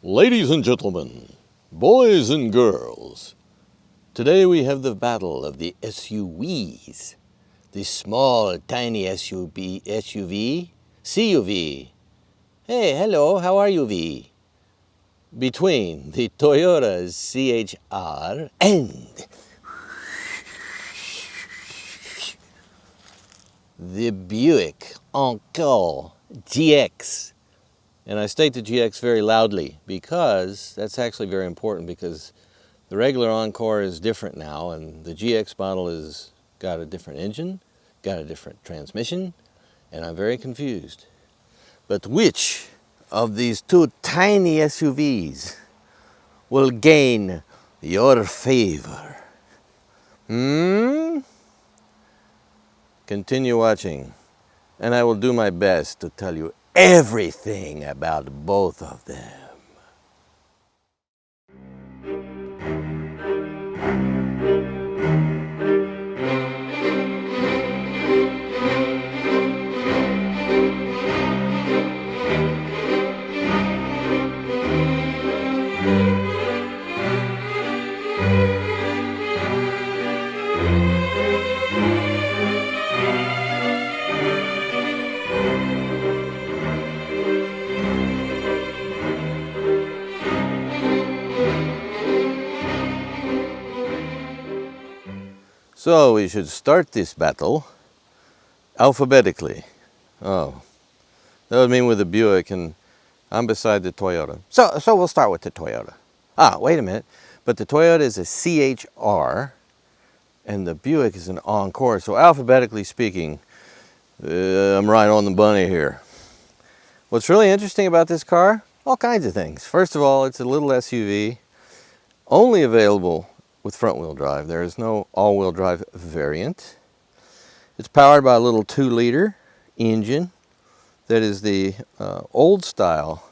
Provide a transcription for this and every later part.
Ladies and gentlemen, boys and girls, today we have the battle of the SUVs. The small, tiny SUV, CUV. Hey, hello, how are you, V? Between the Toyota CHR and the Buick Encore GX. And I state the GX very loudly because that's actually very important, because the regular Encore is different now and the GX model has got a different engine, got a different transmission, and I'm very confused. But which of these two tiny SUVs will gain your favor? Continue watching, and I will do my best to tell you everything about both of them. So we should start this battle alphabetically. Oh, that would mean with the Buick, and I'm beside the Toyota. So we'll start with the Toyota. Ah, wait a minute. But the Toyota is a CHR, and the Buick is an Encore. So alphabetically speaking, I'm right on the bunny here. What's really interesting about this car? All kinds of things. First of all, it's a little SUV, only available with front-wheel drive. There is no all-wheel drive variant. It's powered by a little 2-liter engine that is the old-style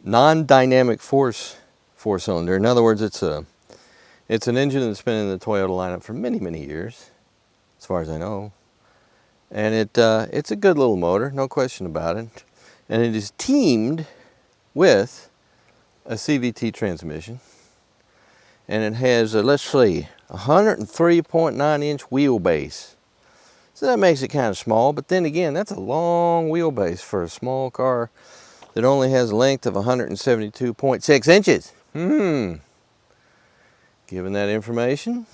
non-dynamic force 4-cylinder. In other words, it's an engine that's been in the Toyota lineup for many, many years, as far as I know. And it's a good little motor, no question about it. And it is teamed with a CVT transmission. And it has, let's see, 103.9-inch wheelbase. So that makes it kind of small, but then again, that's a long wheelbase for a small car that only has a length of 172.6 inches. Given that information,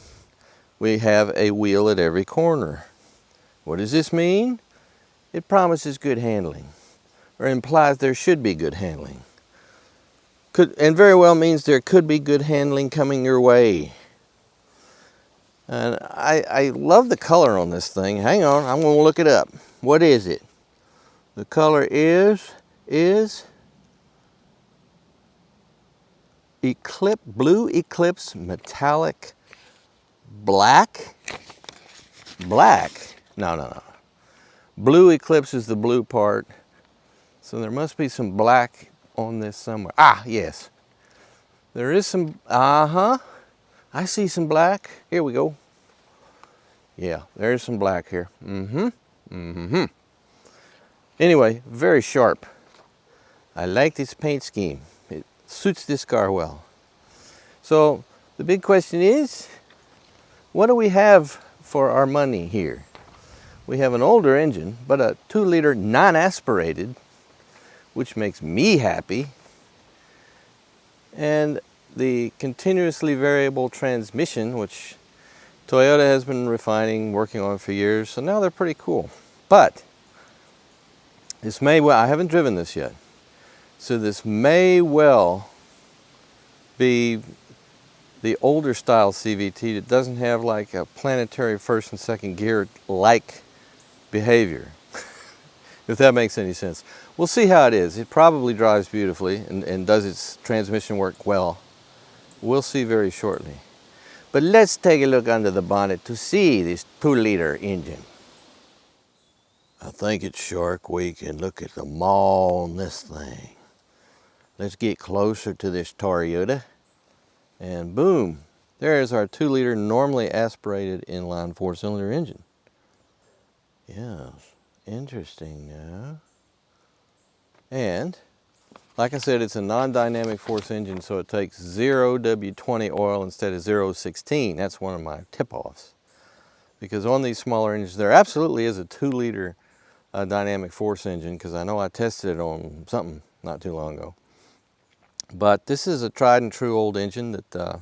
we have a wheel at every corner. What does this mean? It promises good handling, or implies there should be good handling. And very well means there could be good handling coming your way. And I love the color on this thing. Hang on, I'm going to look it up. What is it? The color is Blue Eclipse Metallic Black? Black? No. Blue Eclipse is the blue part. So there must be some black on this somewhere. Ah, yes. There is some, I see some black. Here we go. Yeah, there's some black here. Anyway, very sharp. I like this paint scheme. It suits this car well. So the big question is, what do we have for our money here? We have an older engine, but a 2-liter non-aspirated, which makes me happy. And the continuously variable transmission, which Toyota has been refining, working on for years, so now they're pretty cool. But this may well, I haven't driven this yet, so this may well be the older style CVT that doesn't have like a planetary first and second gear like behavior, if that makes any sense. We'll see how it is. It probably drives beautifully and does its transmission work well. We'll see very shortly. But let's take a look under the bonnet to see this 2-liter engine. I think it's Shark Week, and look at the maw on this thing. Let's get closer to this Toyota, and boom, there's our 2-liter normally aspirated inline 4-cylinder engine. Yes, interesting now. And Like I said, it's a non-dynamic force engine, so it takes 0 W20 oil instead of 0.16. That's one of my tip-offs. Because on these smaller engines, there absolutely is a 2-liter dynamic force engine, because I know I tested it on something not too long ago. But this is a tried and true old engine that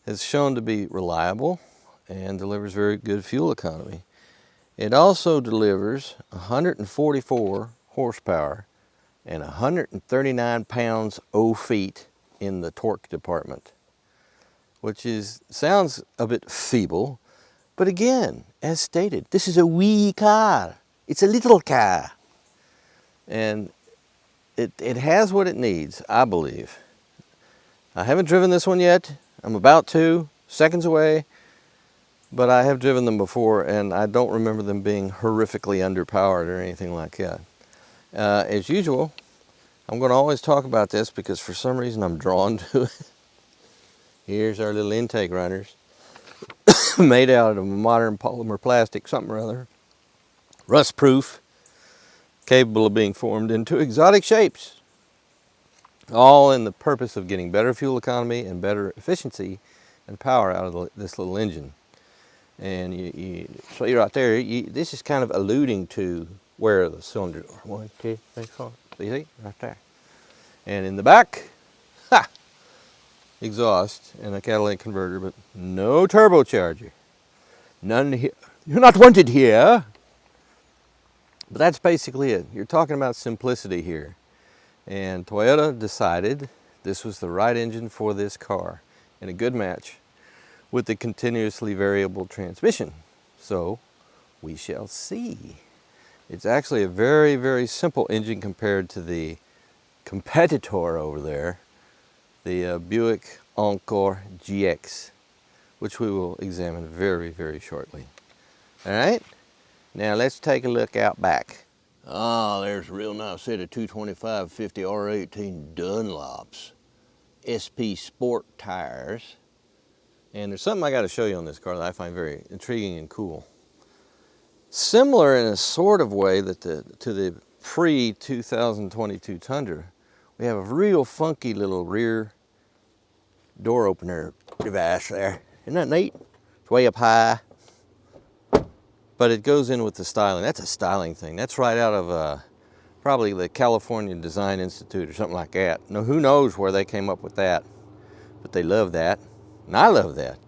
is shown to be reliable and delivers very good fuel economy. It also delivers 144 horsepower and 139 pounds feet in the torque department, which sounds a bit feeble, but again, as stated, this is a wee car. It's a little car, and it has what it needs, I believe. I haven't driven this one yet. I'm about to, seconds away, but I have driven them before, and I don't remember them being horrifically underpowered or anything like that. As usual, I'm going to always talk about this because for some reason I'm drawn to it. Here's our little intake runners, made out of modern polymer plastic, something or other. Rust-proof, capable of being formed into exotic shapes. All in the purpose of getting better fuel economy and better efficiency and power out of this little engine. And you see right there, this is kind of alluding to where the cylinders are. 1, 2, 3, 4. See, right there. And in the back, ha! Exhaust and a catalytic converter, but no turbocharger. None here. You're not wanted here. But that's basically it. You're talking about simplicity here. And Toyota decided this was the right engine for this car and a good match with the continuously variable transmission. So we shall see. It's actually a very, very simple engine compared to the competitor over there, the Buick Encore GX, which we will examine very, very shortly. All right, now let's take a look out back. Ah, there's a real nice set of 225/50 R18 Dunlops SP Sport tires. And there's something I got to show you on this car that I find very intriguing and cool. Similar in a sort of way that to the pre-2022 Tundra, we have a real funky little rear door opener device there. Isn't that neat? It's way up high, but it goes in with the styling. That's a styling thing. That's right out of probably the California Design Institute or something like that. Now, who knows where they came up with that, but they love that, and I love that.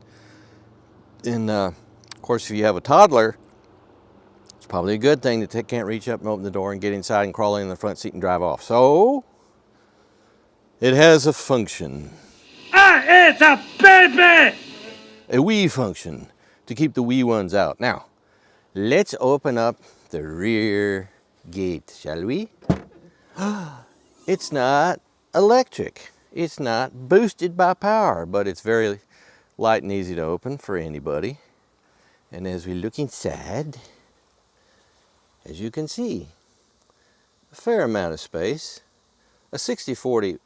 And of course, if you have a toddler, it's probably a good thing that they can't reach up and open the door and get inside and crawl in the front seat and drive off. So it has a function. It's a baby! A wee function to keep the wee ones out. Now, let's open up the rear gate, shall we? It's not electric. It's not boosted by power, but it's very light and easy to open for anybody. And as we look inside, as you can see, a fair amount of space. A 60/40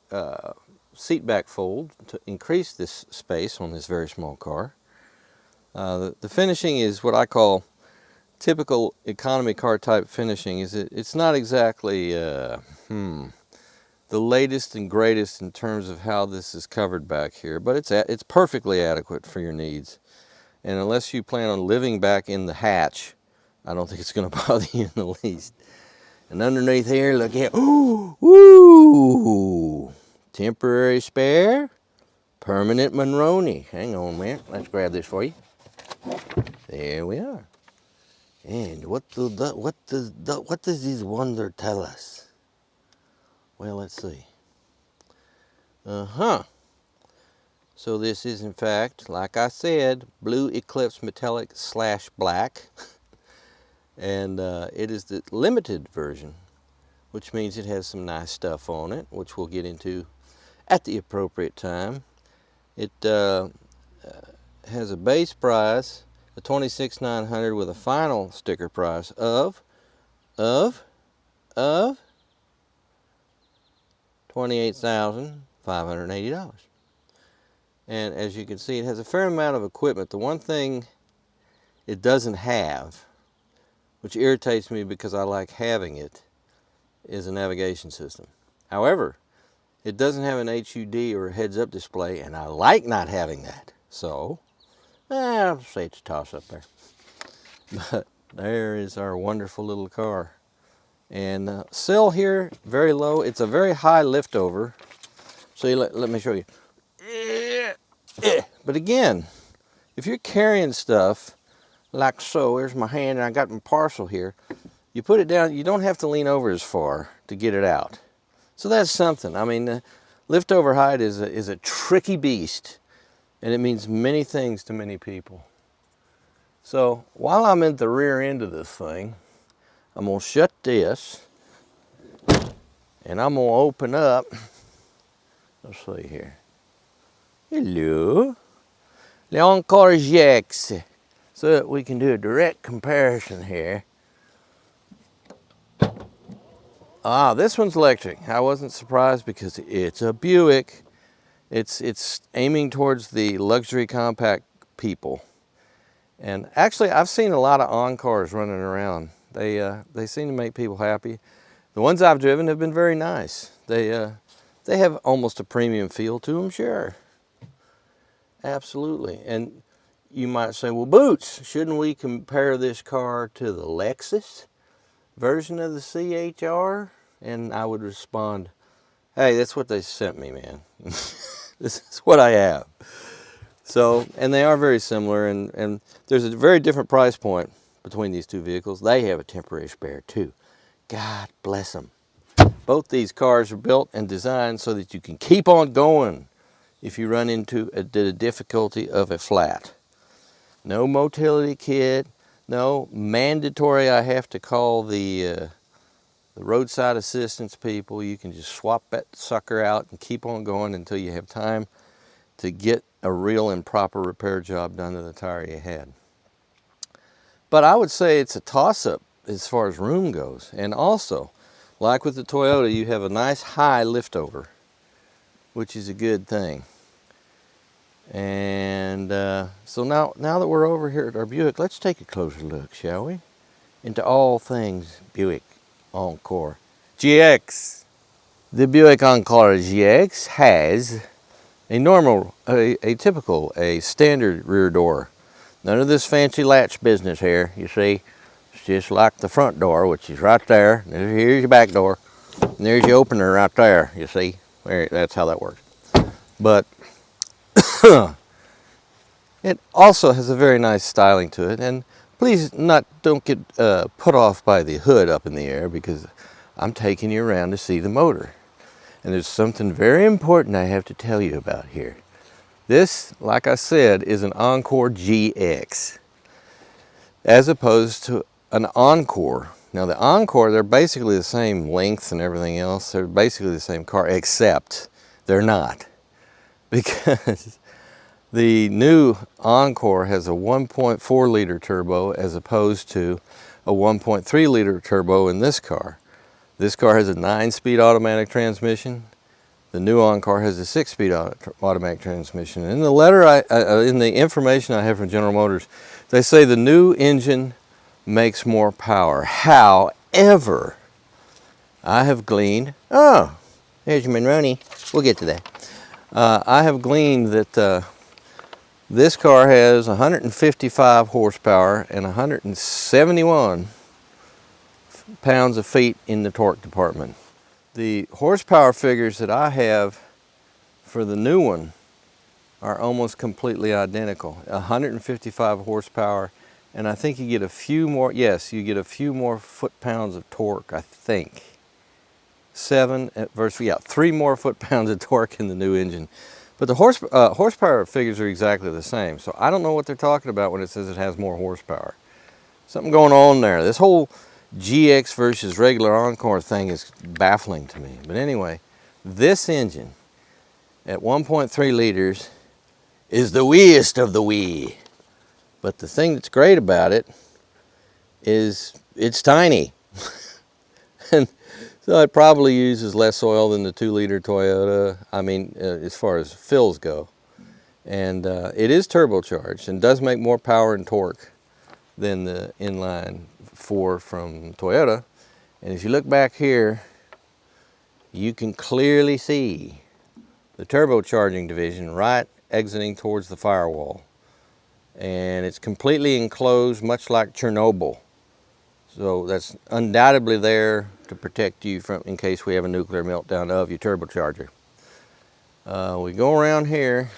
seat back fold to increase this space on this very small car. The finishing is what I call typical economy car type finishing. It's not exactly the latest and greatest in terms of how this is covered back here, but it's perfectly adequate for your needs. And unless you plan on living back in the hatch, I don't think it's going to bother you in the least. And underneath here, look at, ooh, woo! Temporary spare, permanent Monroney. Hang on a minute, let's grab this for you. There we are. And what does this wonder tell us? Well, let's see. So this is, in fact, like I said, Blue Eclipse Metallic / black. And it is the limited version, which means it has some nice stuff on it, which we'll get into at the appropriate time. It has a base price of $26,900 with a final sticker price of $28,580. And as you can see, it has a fair amount of equipment. The one thing it doesn't have, which irritates me because I like having it, is a navigation system. However, It doesn't have an HUD or a heads-up display, and I like not having that. So, I'll say it's a toss-up there. But there is our wonderful little car. And sill here, very low. It's a very high liftover. So let me show you. But again, if you're carrying stuff like so, there's my hand and I got my parcel here. You put it down, you don't have to lean over as far to get it out. So that's something. I mean, liftover height is a tricky beast, and it means many things to many people. So while I'm at the rear end of this thing, I'm gonna shut this, and I'm gonna open up. Let's see here. Hello, the Encore GX, so that we can do a direct comparison here. Ah, this one's electric. I wasn't surprised because it's a Buick. It's aiming towards the luxury compact people. And actually, I've seen a lot of Encores running around. They seem to make people happy. The ones I've driven have been very nice. They have almost a premium feel to them, sure. Absolutely. And you might say, well, Boots, shouldn't we compare this car to the Lexus version of the CHR? And I would respond, hey, that's what they sent me, man. This is what I have. So, and they are very similar, and there's a very different price point between these two vehicles. They have a temporary spare too. God bless them. Both these cars are built and designed so that you can keep on going if you run into the difficulty of a flat. No motility kit, no mandatory I have to call the roadside assistance people. You can just swap that sucker out and keep on going until you have time to get a real and proper repair job done to the tire you had. But I would say it's a toss-up as far as room goes. And also, like with the Toyota, you have a nice high liftover, which is a good thing. And so now that we're over here at our Buick, let's take a closer look, shall we? Into all things Buick Encore GX. The Buick Encore GX has a typical, standard rear door. None of this fancy latch business here, you see. It's just like the front door, which is right there. Here's your back door. And there's your opener right there, you see. That's how that works. But it also has a very nice styling to it. And please don't get put off by the hood up in the air, because I'm taking you around to see the motor. And there's something very important I have to tell you about here. This, like I said, is an Encore GX, as opposed to an Encore. Now the Encore, they're basically the same length and everything else. They're basically the same car, except they're not. Because the new Encore has a 1.4 liter turbo as opposed to a 1.3 liter turbo in this car. This car has a 9-speed automatic transmission. The new Encore has a 6-speed automatic transmission. In the letter, in the information I have from General Motors, they say the new engine makes more power. However, I have gleaned, oh, there's your Monroney. We'll get to that. I have gleaned that this car has 155 horsepower and 171 pounds of feet in the torque department. The horsepower figures that I have for the new one are almost completely identical. 155 horsepower, and I think you get a few more, yes, you get a few more foot-pounds of torque, I think. 3 more foot-pounds of torque in the new engine. But the horsepower figures are exactly the same, so I don't know what they're talking about when it says it has more horsepower. Something going on there. This whole GX versus regular Encore thing is baffling to me. But anyway, this engine at 1.3 liters is the weeest of the wee. But the thing that's great about it is it's tiny. And so it probably uses less oil than the 2-liter Toyota, I mean, as far as fills go. And it is turbocharged and does make more power and torque than the inline 4 from Toyota. And if you look back here, you can clearly see the turbocharging division right exiting towards the firewall. And it's completely enclosed, much like Chernobyl. So that's undoubtedly there to protect you from, in case we have a nuclear meltdown of your turbocharger. We go around here,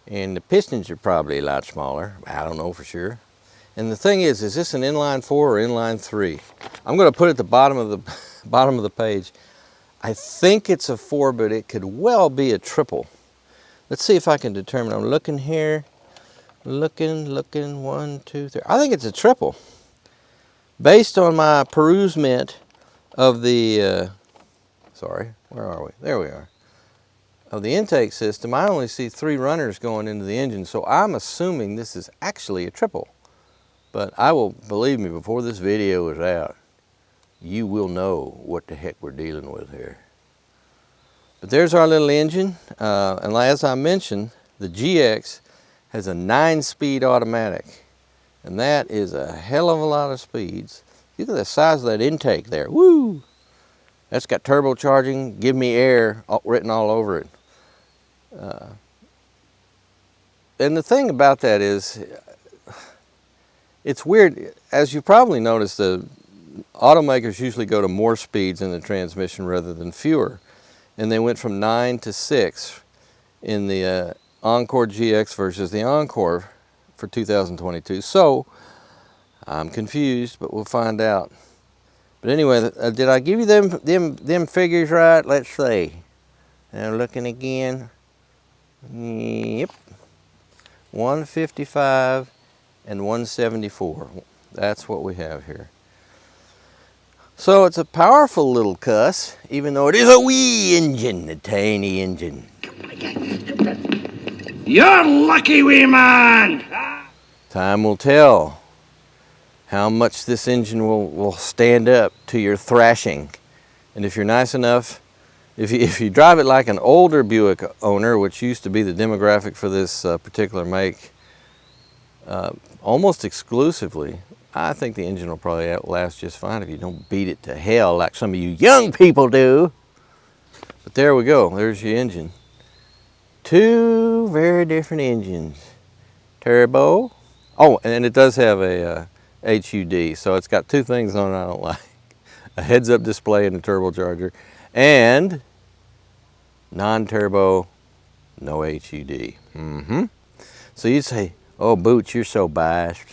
and the pistons are probably a lot smaller. I don't know for sure. And the thing is this an inline 4 or inline 3? I'm going to put at the bottom of the bottom of the page. I think it's a 4, but it could well be a triple. Let's see if I can determine. I'm looking here, looking, 1, 2, 3. I think it's a triple. Based on my perusement of the, sorry, where are we? There we are. Of the intake system, I only see 3 runners going into the engine, so I'm assuming this is actually a triple. But I will, believe me, before this video is out, you will know what the heck we're dealing with here. But there's our little engine, and as I mentioned, the GX has a 9-speed automatic, and that is a hell of a lot of speeds. Look at the size of that intake there. Woo! That's got turbocharging, give me air written all over it. And the thing about that is, it's weird. As you probably noticed, the automakers usually go to more speeds in the transmission rather than fewer. And they went from 9 to 6 in the Encore GX versus the Encore for 2022. So, I'm confused, but we'll find out. But anyway, did I give you them figures right? Let's see. Now looking again. Yep. 155 and 174. That's what we have here. So it's a powerful little cuss, even though it is a wee engine, a tiny engine. You're lucky, wee man! Time will tell how much this engine will stand up to your thrashing. And if you're nice enough, if you drive it like an older Buick owner, which used to be the demographic for this particular make, almost exclusively, I think the engine will probably outlast just fine if you don't beat it to hell like some of you young people do. But there we go, there's your engine. 2 very different engines. Turbo. Oh, and it does have a HUD, so it's got 2 things on it I don't like. A heads-up display and a turbocharger, and non-turbo, no HUD. So you'd say, oh, Boots, you're so biased.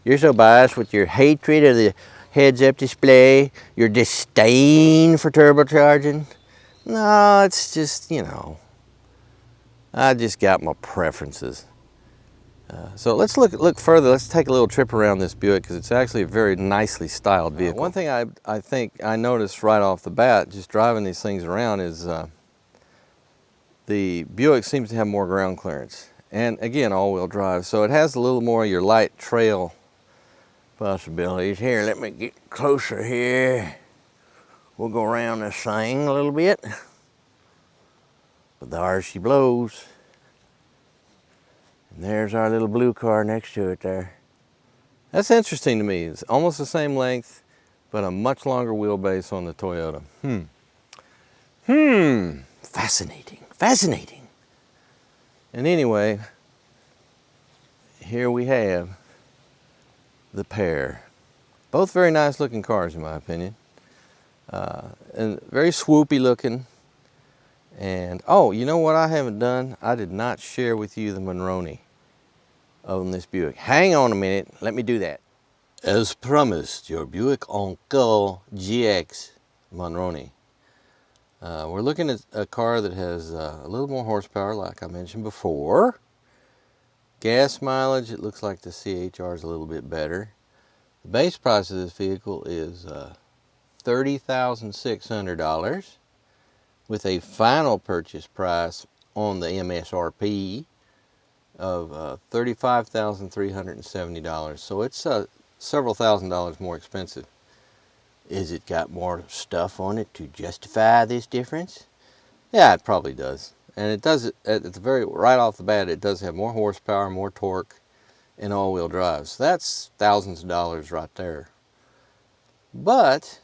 You're so biased with your hatred of the heads-up display, your disdain for turbocharging. No, it's just, you know, I just got my preferences. So let's look further. Let's take a little trip around this Buick, because it's actually a very nicely styled vehicle. One thing I think I noticed right off the bat, just driving these things around, is the Buick seems to have more ground clearance. And again, all-wheel drive, so it has a little more of your light trail possibilities. Here, let me get closer here. We'll go around this thing a little bit. But there she blows. And there's our little blue car next to it there. That's interesting to me. It's almost the same length, but a much longer wheelbase on the Toyota. Fascinating, fascinating. And anyway, here we have the pair. Both very nice looking cars in my opinion. And very swoopy looking. And oh, you know what I haven't done? I did not share with you the Monroney on this Buick. Hang on a minute, let me do that. As promised, your Buick Encore GX Monroney. We're looking at a car that has a little more horsepower, like I mentioned before. Gas mileage, it looks like the CHR is a little bit better. The base price of this vehicle is $30,600 with a final purchase price on the MSRP of $35,370. So it's several $1,000s more expensive. Is it got more stuff on it to justify this difference? Yeah, it probably does. And it does, at the right off the bat, it does have more horsepower, more torque, and all-wheel drive. So that's thousands of dollars right there. But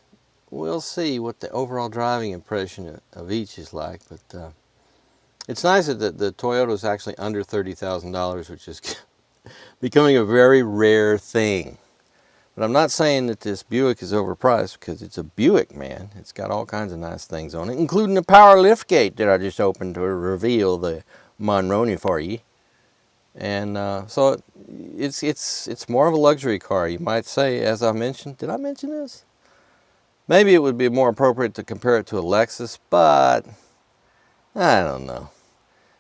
we'll see what the overall driving impression of each is like. But it's nice that the Toyota is actually under $30,000, which is becoming a very rare thing. But I'm not saying that this Buick is overpriced, because it's a Buick, man. It's got all kinds of nice things on it, including the power liftgate that I just opened to reveal the Monroney for you. And so it's more of a luxury car, you might say, as I mentioned. Did I mention this? Maybe it would be more appropriate to compare it to a Lexus, but I don't know.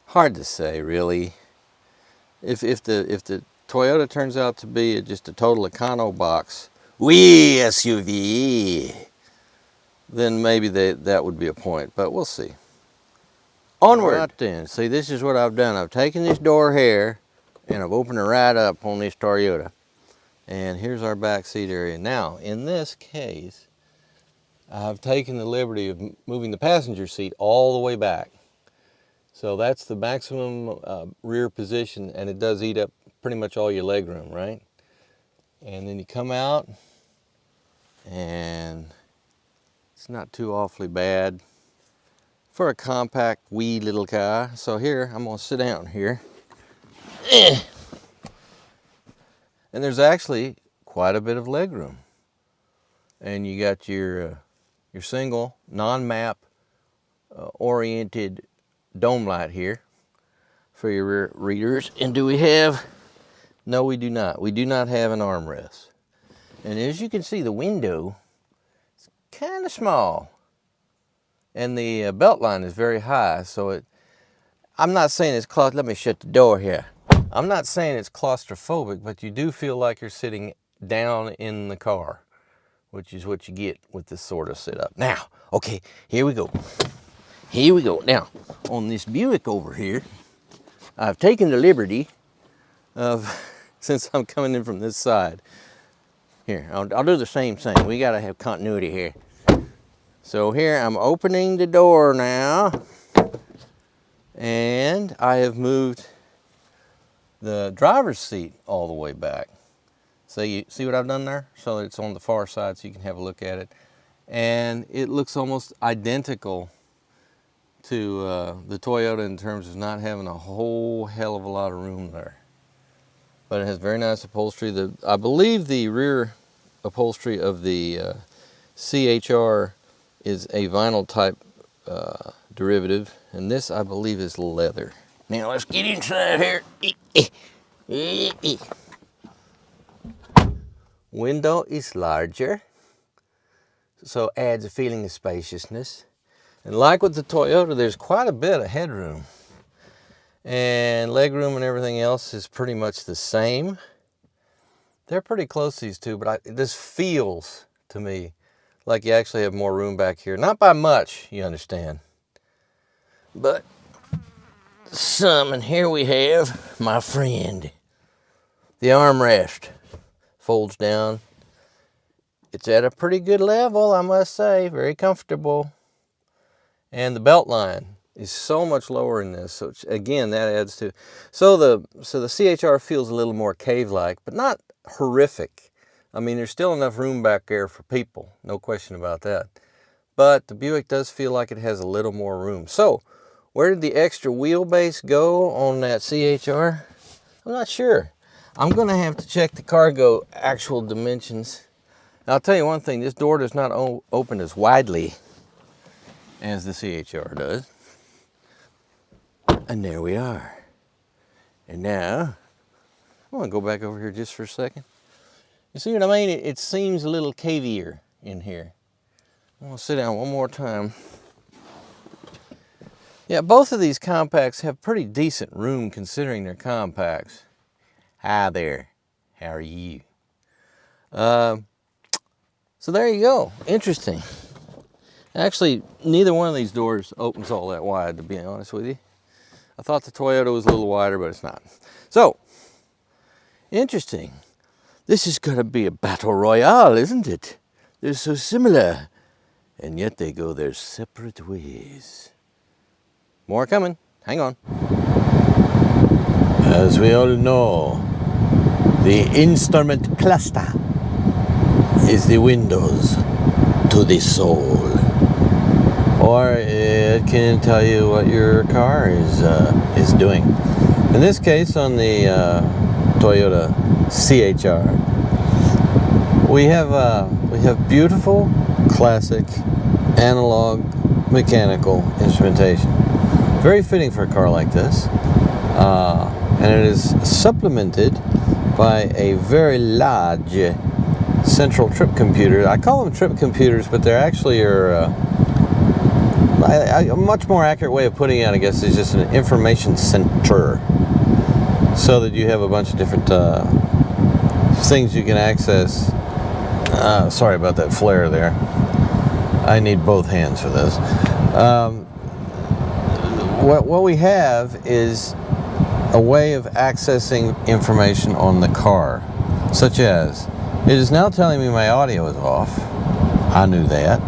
Hard to say, really. If the Toyota turns out to be just a total econo box, wee SUV, then maybe that would be a point, but we'll see. Onward. Right then, see, this is what I've done. I've taken this door here and I've opened it right up on this Toyota. And here's our back seat area. Now, in this case, I've taken the liberty of moving the passenger seat all the way back. So that's the maximum rear position, and it does eat up pretty much all your leg room, right? And then you come out, and it's not too awfully bad for a compact, wee little car. So here, I'm gonna sit down here. And there's actually quite a bit of leg room. And you got your single, non-map oriented dome light here for your rear readers. And do we have? No, we do not. We do not have an armrest. And as you can see, the window is kind of small. And the belt line is very high, so I'm not saying it's let me shut the door here. I'm not saying it's claustrophobic, but you do feel like you're sitting down in the car, which is what you get with this sort of setup. Now, okay, here we go. Here we go. Now, on this Buick over here, I've taken the liberty of, since I'm coming in from this side, here, I'll do the same thing. We gotta have continuity here. So here, I'm opening the door now, and I have moved the driver's seat all the way back. So you see what I've done there? So it's on the far side so you can have a look at it. And it looks almost identical to the Toyota in terms of not having a whole hell of a lot of room there. But it has very nice upholstery. I believe the rear upholstery of the CHR is a vinyl type derivative, and this I believe is leather. Now let's get inside here. Window is larger, so adds a feeling of spaciousness. And like with the Toyota, there's quite a bit of headroom. And legroom and everything else is pretty much the same. They're pretty close, these two, but this feels to me like you actually have more room back here. Not by much, you understand, but some. And here we have, my friend, the armrest. Folds down. It's at a pretty good level, I must say. Very comfortable. And the belt line is so much lower in this, so again, that adds to. So the CHR feels a little more cave-like, but not horrific. I mean, there's still enough room back there for people, no question about that. But the Buick does feel like it has a little more room. So, where did the extra wheelbase go on that CHR? I'm not sure. I'm going to have to check the cargo actual dimensions. I'll tell you one thing, this door does not open as widely as the CHR does. And there we are. And now, I want to go back over here just for a second. You see what I mean? It seems a little cavier in here. I'm going to sit down one more time. Yeah, both of these compacts have pretty decent room considering they're compacts. Hi there, how are you? So there you go, interesting. Actually, neither one of these doors opens all that wide, to be honest with you. I thought the Toyota was a little wider, but it's not. So, interesting. This is gonna be a battle royale, isn't it? They're so similar, and yet they go their separate ways. More coming, hang on. As we all know, the instrument cluster is the windows. to the soul. Or it can tell you what your car is doing. In this case, on the Toyota CHR, we have beautiful, classic, analog, mechanical instrumentation. Very fitting for a car like this, and it is supplemented by a very large central trip computer. I call them trip computers, but they're actually a much more accurate way of putting it, I guess, is just an information center, so that you have a bunch of different things you can access. Sorry about that flare there. I need both hands for this. What we have is a way of accessing information on the car, such as, it is now telling me my audio is off. I knew that.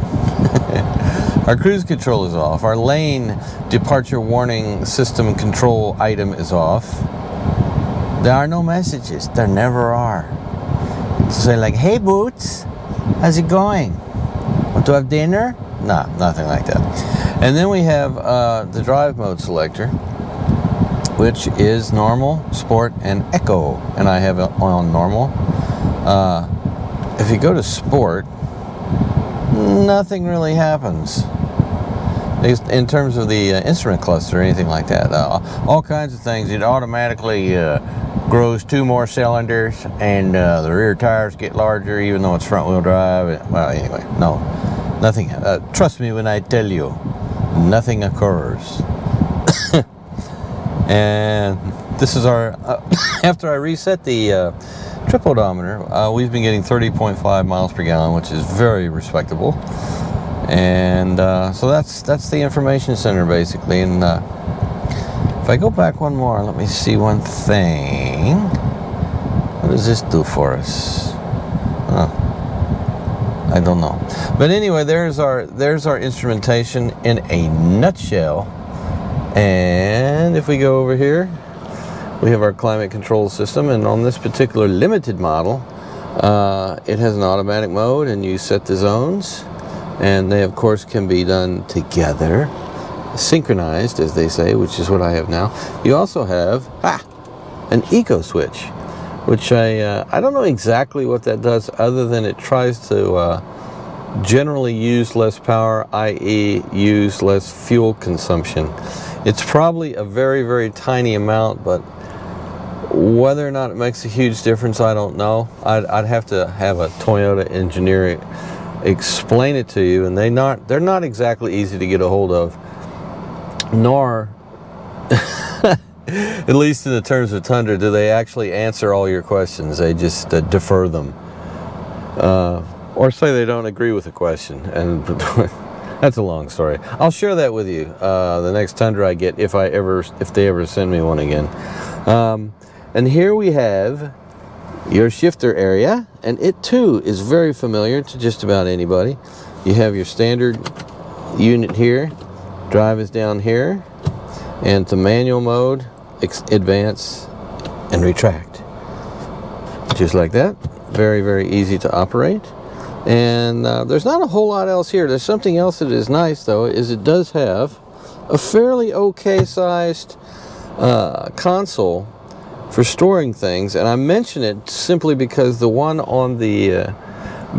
Our cruise control is off. Our lane departure warning system control item is off. There are no messages. There never are. Say like, hey Boots, how's it going? Want to have dinner? No, nothing like that. And then we have the drive mode selector, which is normal, sport, and echo. And I have it on normal. If you go to sport, nothing really happens in terms of the instrument cluster or anything like that. All kinds of things. It automatically grows 2 more cylinders, and the rear tires get larger even though it's front wheel drive. Well, anyway, no, nothing. Trust me when I tell you, nothing occurs. And this is our after I reset the trip odometer, we've been getting 30.5 miles per gallon, which is very respectable. And so that's the information center basically. And if I go back one more, let me see one thing. What does this do for us? I don't know. But anyway, there's our instrumentation in a nutshell. And if we go over here, we have our climate control system, and on this particular limited model, it has an automatic mode, and you set the zones, and they of course can be done together, synchronized as they say, which is what I have now. You also have an eco switch, which I don't know exactly what that does, other than it tries to generally use less power, i.e. use less fuel consumption. It's probably a very, very tiny amount, but whether or not it makes a huge difference, I don't know. I'd have to have a Toyota engineer explain it to you, and they're not exactly easy to get a hold of, nor at least in the terms of Tundra, do they actually answer all your questions. They just defer them, or say they don't agree with the question, and that's a long story. I'll share that with you the next Tundra I get, if they ever send me one again. And here we have your shifter area, and it too is very familiar to just about anybody. You have your standard unit here, drive is down here, and to manual mode, advance and retract. Just like that. Very, very easy to operate. And there's not a whole lot else here. There's something else that is nice though, is it does have a fairly okay sized console for storing things, and I mention it simply because the one on the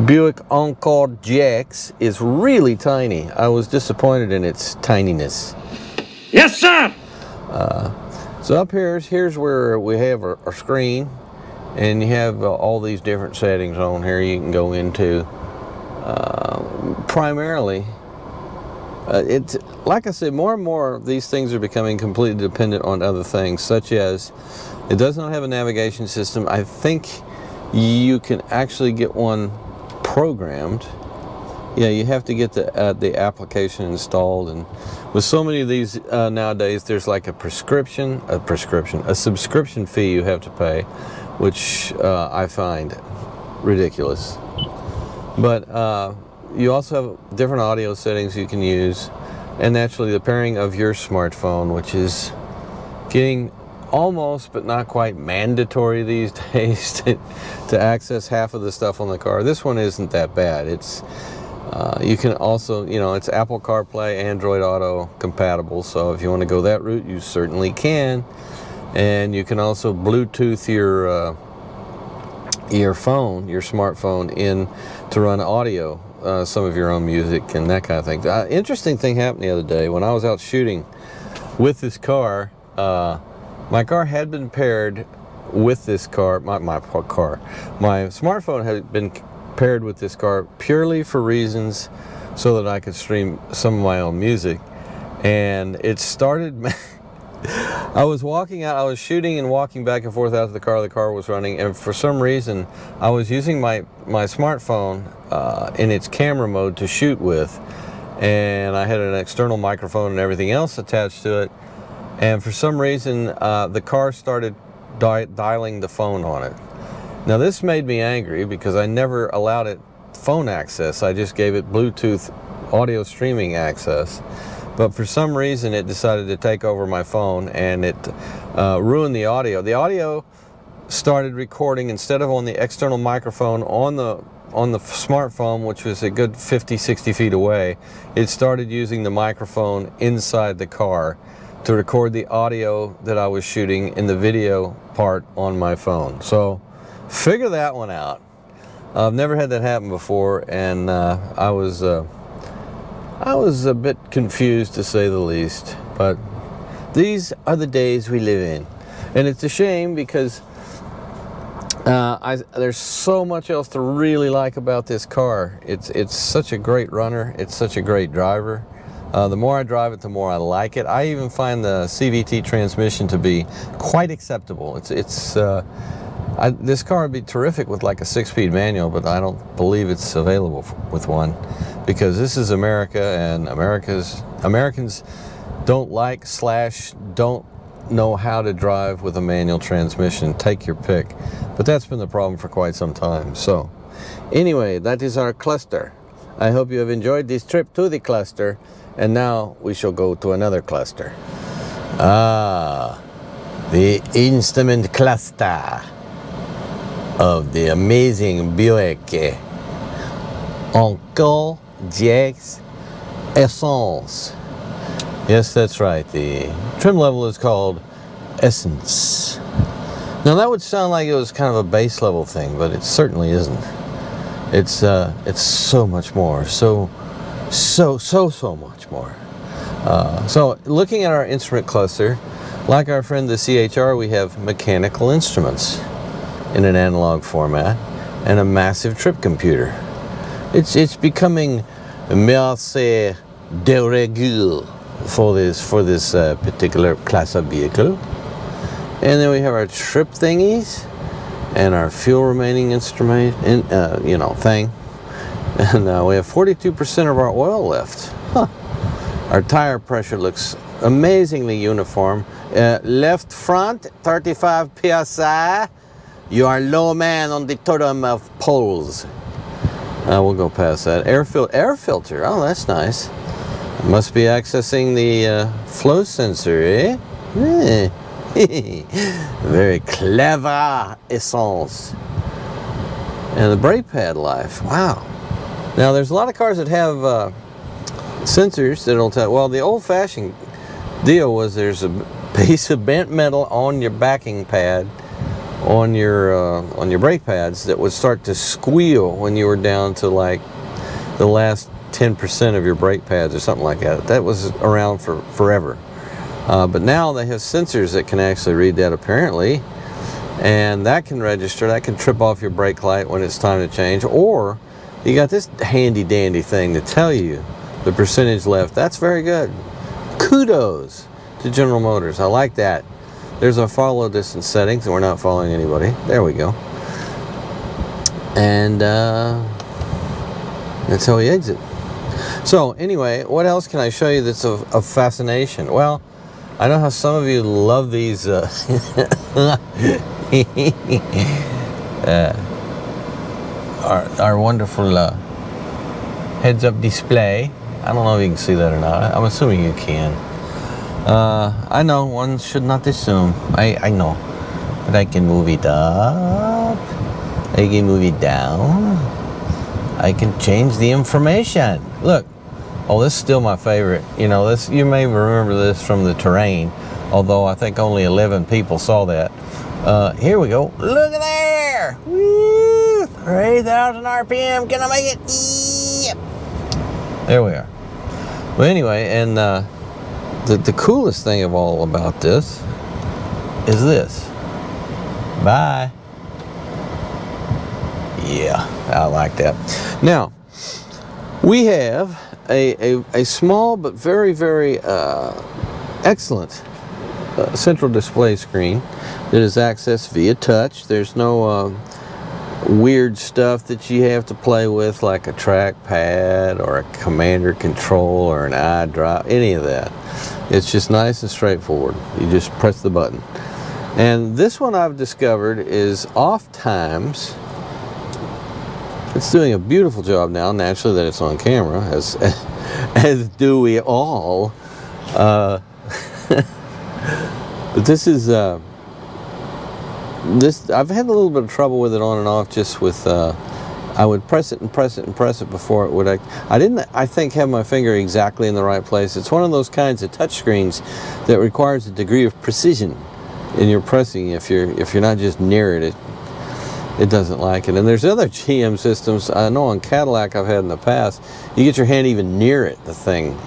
Buick Encore GX is really tiny. I was disappointed in its tininess. Yes, sir! So up here's where we have our screen, and you have all these different settings on here you can go into. Primarily, it's like I said, more and more of these things are becoming completely dependent on other things, such as it does not have a navigation system. I think you can actually get one programmed. Yeah, you have to get the application installed, and with so many of these nowadays, there's like a subscription fee you have to pay, which I find ridiculous. But you also have different audio settings you can use, and naturally the pairing of your smartphone, which is getting almost but not quite mandatory these days to access half of the stuff on the car. This one isn't that bad. It's You can also, you know, it's Apple CarPlay, Android Auto compatible, so if you want to go that route, you certainly can. And you can also Bluetooth your phone, your smartphone, in to run audio, some of your own music and that kind of thing. Interesting thing happened the other day when I was out shooting with this car. My car had been paired with this car. My smartphone had been paired with this car purely for reasons so that I could stream some of my own music. And it started I was walking out, I was shooting and walking back and forth out to the car was running, and for some reason I was using my smartphone in its camera mode to shoot with, and I had an external microphone and everything else attached to it, and for some reason the car started dialing the phone on it. Now this made me angry because I never allowed it phone access, I just gave it Bluetooth audio streaming access. But for some reason it decided to take over my phone, and it ruined the audio. The audio started recording, instead of on the external microphone on the smartphone, which was a good 50-60 feet away, it started using the microphone inside the car to record the audio that I was shooting in the video part on my phone. So figure that one out. I've never had that happen before, and I was a bit confused, to say the least, but these are the days we live in. And it's a shame because there's so much else to really like about this car. It's such a great runner, it's such a great driver. The more I drive it, the more I like it. I even find the CVT transmission to be quite acceptable. This car would be terrific with like a 6-speed manual, but I don't believe it's available with one, because this is America, and Americans don't like / don't know how to drive with a manual transmission. Take your pick. But that's been the problem for quite some time. So anyway, that is our cluster. I hope you have enjoyed this trip to the cluster, and now we shall go to another cluster. The instrument cluster of the amazing Buick Encore GX Essence. Yes, that's right. The trim level is called Essence. Now that would sound like it was kind of a base level thing, but it certainly isn't. It's so much more. So much more. So looking at our instrument cluster, like our friend the CHR, we have mechanical instruments in an analog format and a massive trip computer. It's becoming assez de rigueur for this particular class of vehicle. And then we have our trip thingies and our fuel remaining instrument, thing. And we have 42% of our oil left. Huh. Our tire pressure looks amazingly uniform. Left front, 35 psi. You are low man on the totem of poles. We'll go past that. Air filter. Oh, that's nice. Must be accessing the flow sensor, eh? Very clever essence. And the brake pad life. Wow. Now, there's a lot of cars that have sensors that'll tell. Well, the old-fashioned deal was there's a piece of bent metal on your backing pad, on your brake pads, that would start to squeal when you were down to like the last 10% of your brake pads or something like that. That was around for forever. But now they have sensors that can actually read that, apparently, and that can register. That can trip off your brake light when it's time to change. Or you got this handy dandy thing to tell you the percentage left. That's very good. Kudos to General Motors. I like that. There's a follow distance settings, and we're not following anybody. There we go. And that's how we exit. So anyway, what else can I show you that's of fascination? Well, I know how some of you love these our wonderful heads-up display. I don't know if you can see that or not. I'm assuming you can. I know one should not assume. I know, but I can move it up. I can move it down. I can change the information. Look, oh, this is still my favorite. You know, this, you may remember this from the terrain, although I think only 11 people saw that. Here we go. Look at there! Woo! 3,000 RPM. Can I make it? Yep. There we are. Well, anyway, and the coolest thing of all about this is this. Bye. Yeah, I like that. Now, we have a small but very, very excellent central display screen that is accessed via touch. There's no weird stuff that you have to play with, like a trackpad or a commander control or an iDrive, any of that. It's just nice and straightforward. You just press the button. And this one I've discovered is off times. It's doing a beautiful job now, naturally, that it's on camera, as do we all. But this is this. I've had a little bit of trouble with it on and off, just with I would press it and press it and press it before it would act. I didn't, I think, have my finger exactly in the right place. It's one of those kinds of touch screens that requires a degree of precision in your pressing. If you're not just near it, it doesn't like it. And there's other GM systems, I know on Cadillac I've had in the past, you get your hand even near it, the thing.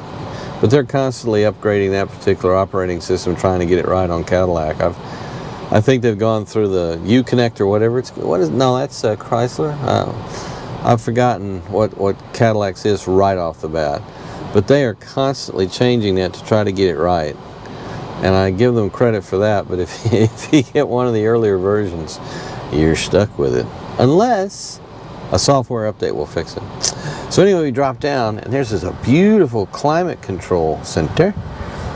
But they're constantly upgrading that particular operating system, trying to get it right on Cadillac. I think they've gone through the U-Connect or whatever it's, no, that's Chrysler. I've forgotten what Cadillac's is right off the bat. But they are constantly changing that to try to get it right. And I give them credit for that, but if you get one of the earlier versions, you're stuck with it. Unless a software update will fix it. So anyway, we drop down, and there's a beautiful climate control center.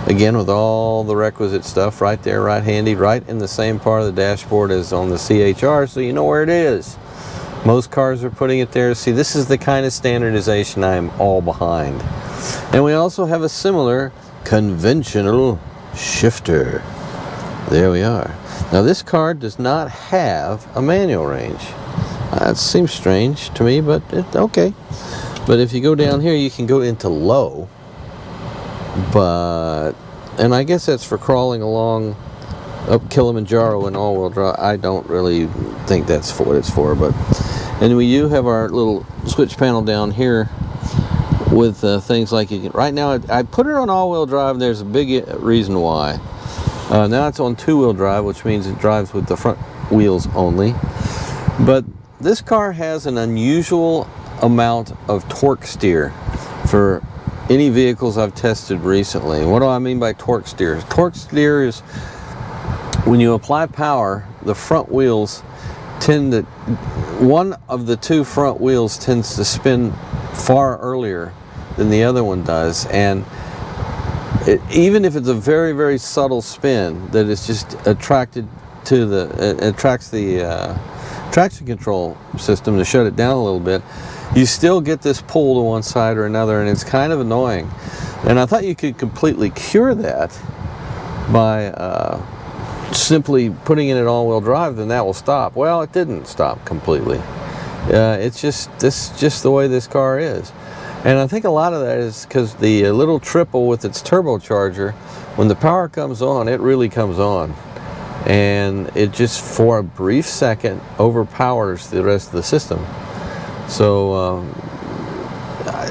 Again, with all the requisite stuff right there, right handy, right in the same part of the dashboard as on the CHR, so you know where it is. Most cars are putting it there. See, this is the kind of standardization I'm all behind. And we also have a similar conventional shifter. There we are. Now this car does not have a manual range. That seems strange to me, but it's okay. But if you go down here, you can go into low. And I guess that's for crawling along up Kilimanjaro in all-wheel drive. I don't really think that's what it's for, but. And we do have our little switch panel down here with things like you can. Right now, I put it on all-wheel drive, and there's a big reason why. Now it's on two-wheel drive, which means it drives with the front wheels only. But this car has an unusual amount of torque steer for any vehicles I've tested recently. What do I mean by torque steer? Torque steer is when you apply power, the front wheels tend to, one of the two front wheels tends to spin far earlier than the other one does. And even if it's a very, very subtle spin, that is just attracted to attracts the traction control system to shut it down a little bit, you still get this pull to one side or another, and it's kind of annoying. And I thought you could completely cure that by simply putting it in all-wheel drive, then that will stop. Well, it didn't stop completely. It's just the way this car is. And I think a lot of that is because the little triple with its turbocharger, when the power comes on, it really comes on. And it just, for a brief second, overpowers the rest of the system. So,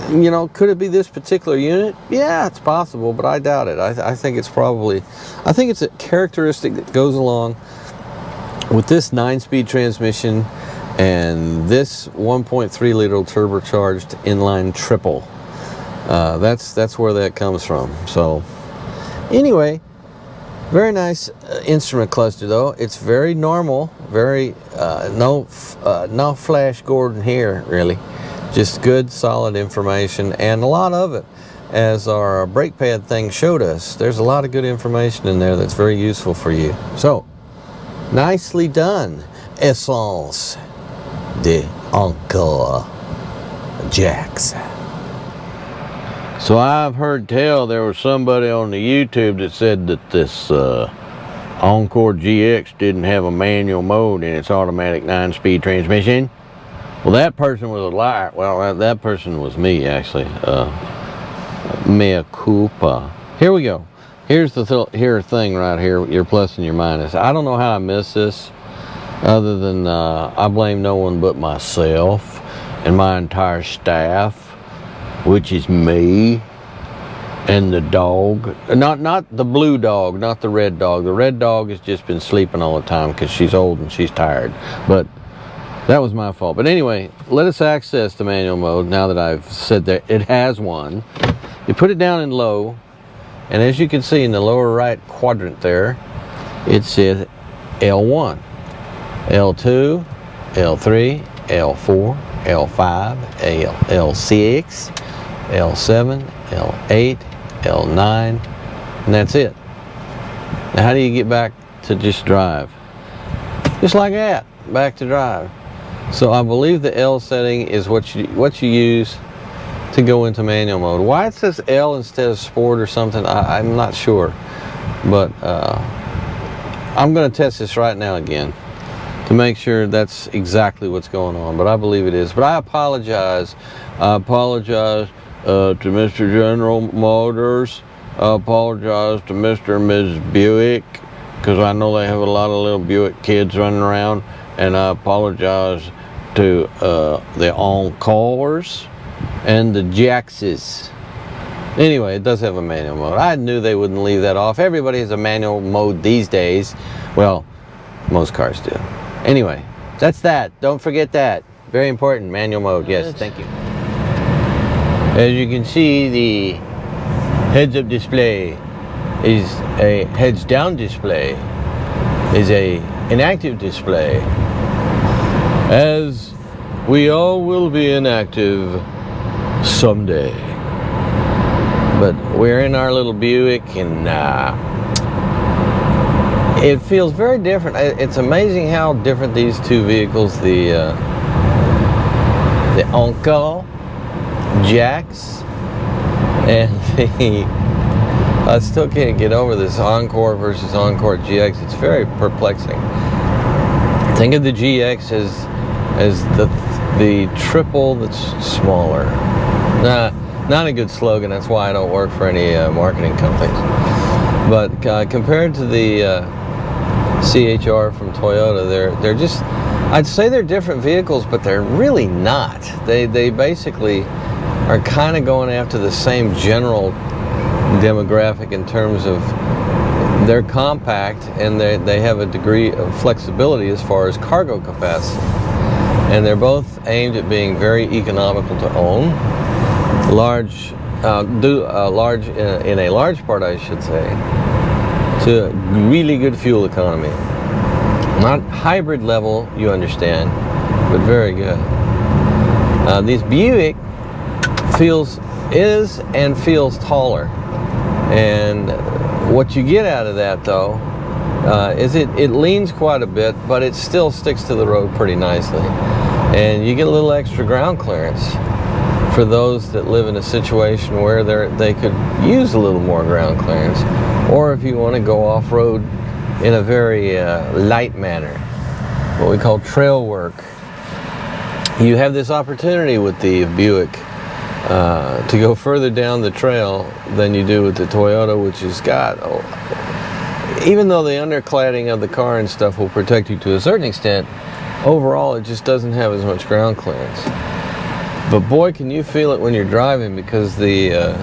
you know, could it be this particular unit? Yeah, it's possible, but I doubt it. I think it's probably, I think it's a characteristic that goes along with this 9-speed transmission and this 1.3 liter turbocharged inline triple. That's where that comes from. So, anyway, very nice instrument cluster though. It's very normal, very no Flash Gordon here really. Just good, solid information, and a lot of it, as our brake pad thing showed us. There's a lot of good information in there that's very useful for you. So, nicely done, Essence Encore GX. So I've heard tell there was somebody on the YouTube that said that this Encore GX didn't have a manual mode in its automatic 9-speed transmission. Well, that person was a liar. Well, that person was me, actually. Mea culpa. Here we go. Here's the thing right here, your plus and your minus. I don't know how I missed this, other than I blame no one but myself and my entire staff, which is me and the dog. Not the blue dog, not the red dog. The red dog has just been sleeping all the time because she's old and she's tired. But that was my fault. But anyway, let us access the manual mode now that I've said that it has one. You put it down in low, and as you can see in the lower right quadrant there, it says L1, L2, L3, L4, L5, L6, L7, L8, L9, and that's it. Now how do you get back to just drive? Just like that, back to drive. So I believe the L setting is what you use to go into manual mode. Why it says L instead of sport or something, I'm not sure. But I'm going to test this right now again to make sure that's exactly what's going on. But I believe it is. But I apologize. I apologize to Mr. General Motors. I apologize to Mr. and Ms. Buick, because I know they have a lot of little Buick kids running around. And I apologize to the Encores and the GXs. Anyway, it does have a manual mode. I knew they wouldn't leave that off. Everybody has a manual mode these days. Well, most cars do. Anyway, that's that. Don't forget that. Very important, manual mode. Yes, thank you. As you can see, the heads-up display is a heads-down display, is a inactive display, as we all will be inactive someday. But we're in our little Buick, and it feels very different. It's amazing how different these two vehicles, the Encore GX and I still can't get over this Encore versus Encore GX. It's very perplexing. Think of the GX as the triple that's smaller. Not a good slogan. That's why I don't work for any marketing companies. But compared to the CHR from Toyota, they're just, I'd say they're different vehicles, but they're really not. They basically are kind of going after the same general demographic in terms of they're compact, and they have a degree of flexibility as far as cargo capacity. And they're both aimed at being very economical to own. In a large part, I should say, to really good fuel economy. Not hybrid level, you understand, but very good. This Buick feels taller, and what you get out of that, though, is it leans quite a bit, but it still sticks to the road pretty nicely, and you get a little extra ground clearance for those that live in a situation where they could use a little more ground clearance, or if you want to go off-road in a very light manner, what we call trail work. You have this opportunity with the Buick to go further down the trail than you do with the Toyota, which has got, even though the undercladding of the car and stuff will protect you to a certain extent, overall it just doesn't have as much ground clearance. But boy, can you feel it when you're driving, because the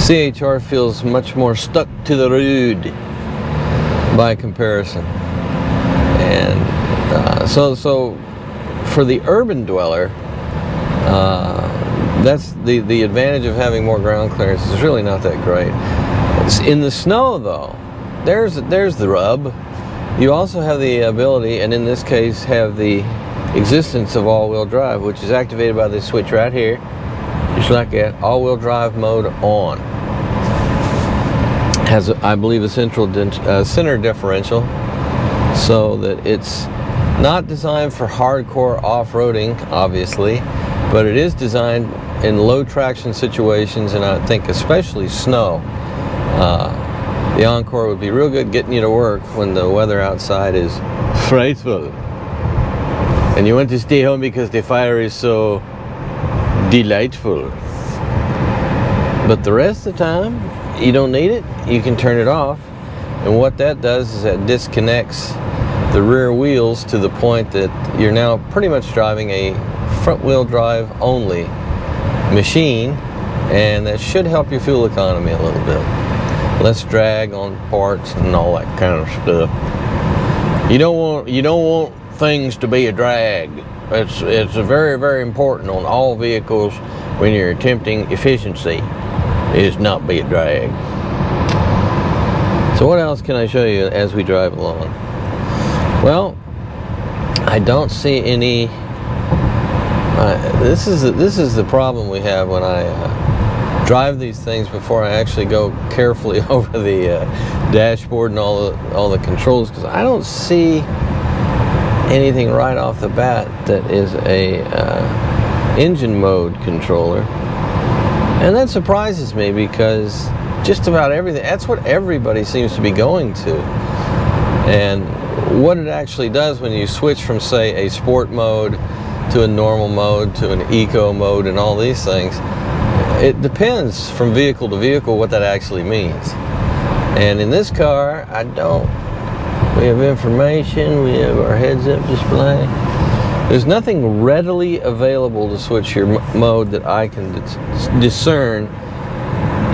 CHR feels much more stuck to the road by comparison. And so for the urban dweller, that's the advantage of having more ground clearance is really not that great. In the snow, though, there's the rub. You also have the ability, and in this case have the existence of all-wheel drive, which is activated by this switch right here, just like that. All-wheel drive mode on. Has, I believe, a center differential, so that it's not designed for hardcore off-roading, obviously, but it is designed in low traction situations, and I think especially snow. The Encore would be real good getting you to work when the weather outside is frightful. and you want to stay home because the fire is so delightful. But the rest of the time, you don't need it, you can turn it off. And what that does is that disconnects the rear wheels to the point that you're now pretty much driving a front-wheel drive only machine, and that should help your fuel economy a little bit. Less drag on parts and all that kind of stuff. You don't want things to be a drag. It's very, very important on all vehicles when you're attempting efficiency, is not be a drag. So what else can I show you as we drive along? Well, I don't see any. This is the problem we have when I drive these things before I actually go carefully over the dashboard and all the controls, because I don't see anything right off the bat that is a engine mode controller, and that surprises me because just about everything, that's what everybody seems to be going to. And what it actually does when you switch from, say, a sport mode to a normal mode to an eco mode and all these things, it depends from vehicle to vehicle what that actually means. And in this car, we have information, we have our heads-up display. There's nothing readily available to switch your mode that I can discern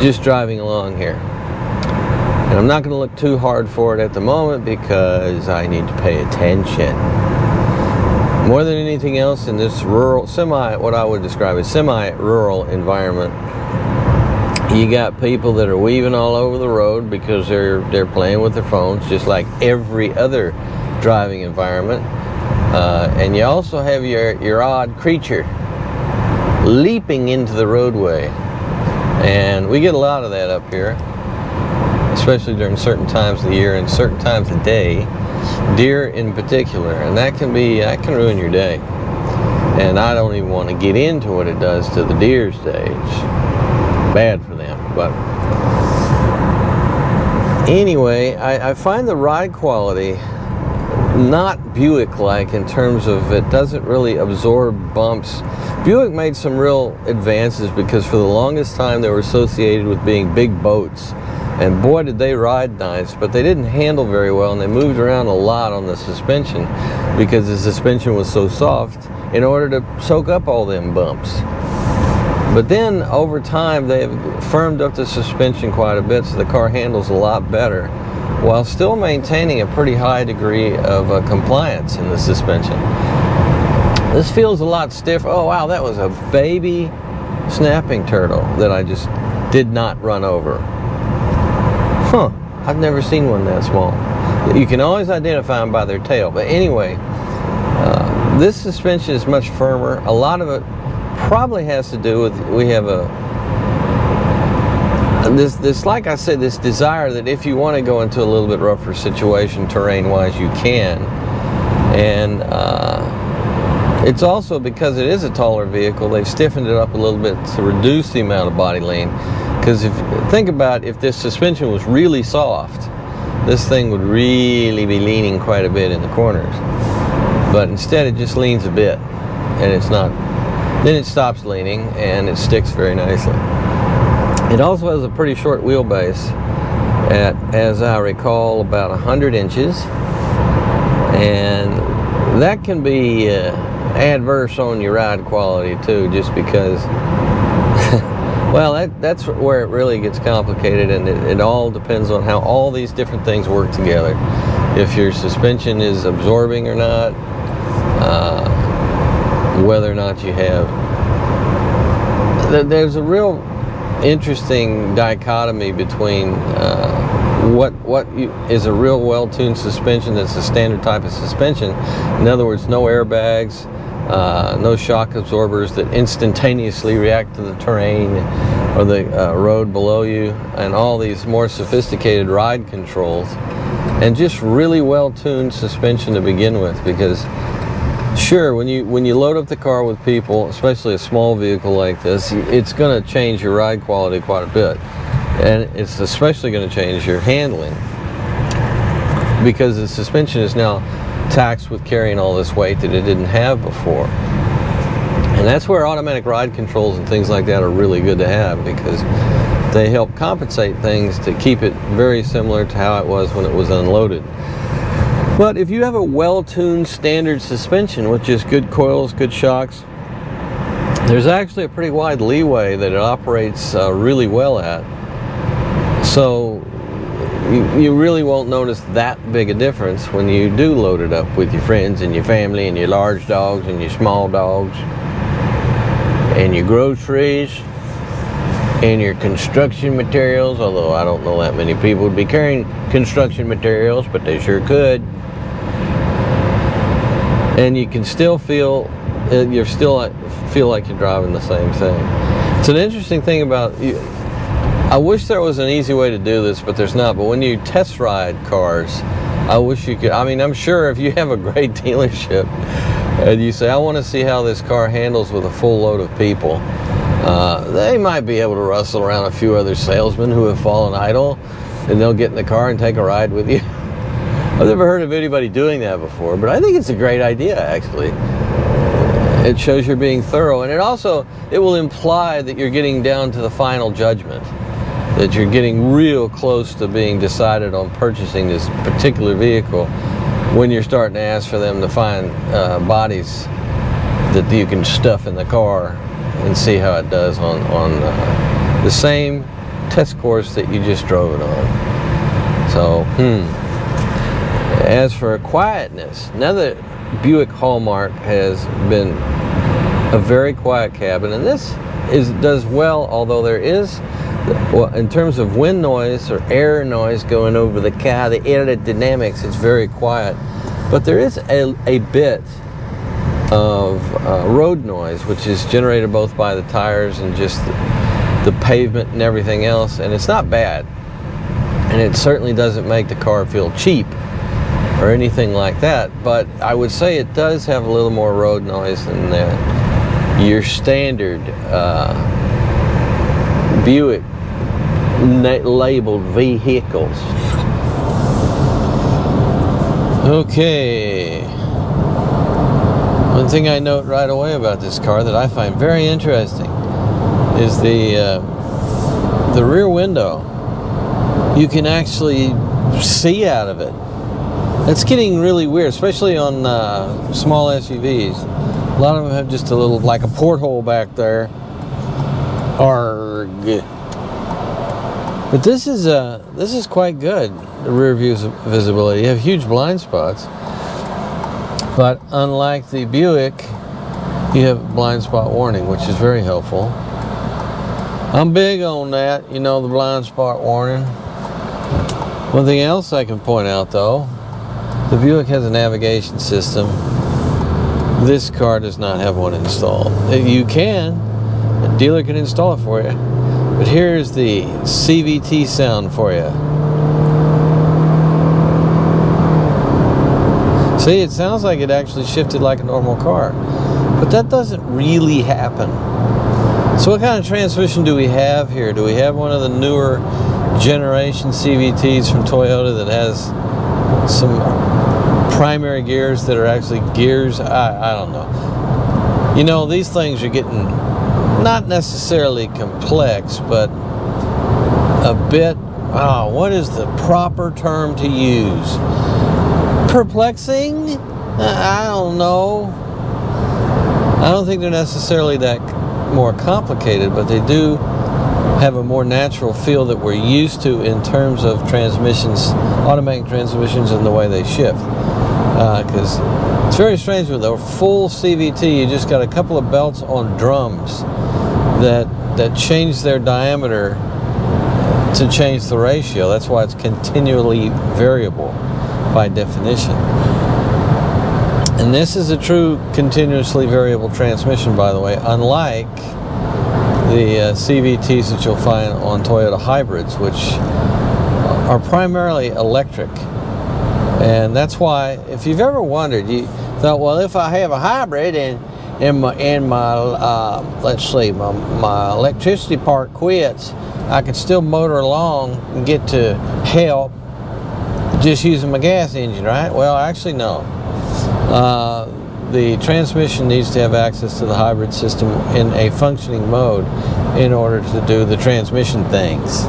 just driving along here. And I'm not going to look too hard for it at the moment because I need to pay attention. More than anything else in this rural, what I would describe as semi-rural environment, you got people that are weaving all over the road because they're playing with their phones, just like every other driving environment. And you also have your odd creature leaping into the roadway. And we get a lot of that up here, especially during certain times of the year and certain times of the day, deer in particular, and that can ruin your day. And I don't even want to get into what it does to the deer's day. It's bad for them. But anyway, I find the ride quality not Buick-like in terms of it doesn't really absorb bumps. Buick made some real advances because for the longest time they were associated with being big boats, and boy did they ride nice, but they didn't handle very well, and they moved around a lot on the suspension because the suspension was so soft in order to soak up all them bumps. But then over time they've firmed up the suspension quite a bit, so the car handles a lot better while still maintaining a pretty high degree of compliance in the suspension. This feels a lot stiffer. Oh wow, that was a baby snapping turtle that I just did not run over. Huh, I've never seen one that small. You can always identify them by their tail. But anyway, this suspension is much firmer. A lot of it probably has to do with, we have this, like I said, this desire that if you want to go into a little bit rougher situation terrain-wise, you can. And it's also because it is a taller vehicle, they've stiffened it up a little bit to reduce the amount of body lean. Because think about if this suspension was really soft, this thing would really be leaning quite a bit in the corners. But instead it just leans a bit, and it's not. Then it stops leaning and it sticks very nicely. It also has a pretty short wheelbase at, as I recall, about 100 inches. And that can be adverse on your ride quality too, just because, well, that's where it really gets complicated, and it all depends on how all these different things work together. If your suspension is absorbing or not, whether or not you have, there's a real interesting dichotomy between what is a real well-tuned suspension that's a standard type of suspension. In other words, no airbags, no shock absorbers that instantaneously react to the terrain or the road below you, and all these more sophisticated ride controls, and just really well-tuned suspension to begin with. Because sure, when you load up the car with people, especially a small vehicle like this, it's going to change your ride quality quite a bit, and it's especially going to change your handling, because the suspension is now taxed with carrying all this weight that it didn't have before. And that's where automatic ride controls and things like that are really good to have, because they help compensate things to keep it very similar to how it was when it was unloaded. But if you have a well-tuned standard suspension with just good coils, good shocks, there's actually a pretty wide leeway that it operates really well at. So you really won't notice that big a difference when you do load it up with your friends and your family and your large dogs and your small dogs and your groceries and your construction materials, although I don't know that many people would be carrying construction materials, but they sure could. And you can still feel like you're driving the same thing. It's an interesting thing about you. I wish there was an easy way to do this, but there's not. But when you test ride cars, I wish you could. I mean, I'm sure if you have a great dealership and you say, I want to see how this car handles with a full load of people, they might be able to rustle around a few other salesmen who have fallen idle, and they'll get in the car and take a ride with you. I've never heard of anybody doing that before, but I think it's a great idea, actually. It shows you're being thorough, and it will imply that you're getting down to the final judgment, that you're getting real close to being decided on purchasing this particular vehicle when you're starting to ask for them to find bodies that you can stuff in the car and see how it does on the same test course that you just drove it on. So, As for quietness, now that Buick hallmark has been a very quiet cabin, and this does well, although there is, well, in terms of wind noise or air noise going over the car, the aerodynamics, it's very quiet. But there is a bit of road noise, which is generated both by the tires and just the pavement and everything else, and it's not bad. And it certainly doesn't make the car feel cheap or anything like that, but I would say it does have a little more road noise than your standard Buick labeled vehicles. Okay, one thing I note right away about this car that I find very interesting is the rear window. You can actually see out of it. It's getting really weird, especially on small SUVs. A lot of them have just a little, like a porthole back there. Arg. But this is quite good. The rear view visibility. You have huge blind spots, but unlike the Buick, you have blind spot warning, which is very helpful. I'm big on that, you know, the blind spot warning. One thing else I can point out, though, the Buick has a navigation system. This car does not have one installed. You can, a dealer can install it for you. But here's the CVT sound for you. See, it sounds like it actually shifted like a normal car, but that doesn't really happen. So what kind of transmission do we have here? Do we have one of the newer generation CVTs from Toyota that has some primary gears that are actually gears? I don't know. You know, these things are getting not necessarily complex, but a bit, what is the proper term to use? Perplexing? I don't know. I don't think they're necessarily that more complicated, but they do have a more natural feel that we're used to in terms of transmissions, automatic transmissions, and the way they shift. Because it's very strange with a full CVT, you just got a couple of belts on drums that change their diameter to change the ratio. That's why it's continually variable by definition. And this is a true continuously variable transmission, by the way, unlike the CVTs that you'll find on Toyota hybrids, which are primarily electric. And that's why, if you've ever wondered, you thought, well, if I have a hybrid and my let's see, my electricity part quits, I can still motor along and get to help just using my gas engine, right? Well, actually, no. The transmission needs to have access to the hybrid system in a functioning mode in order to do the transmission things.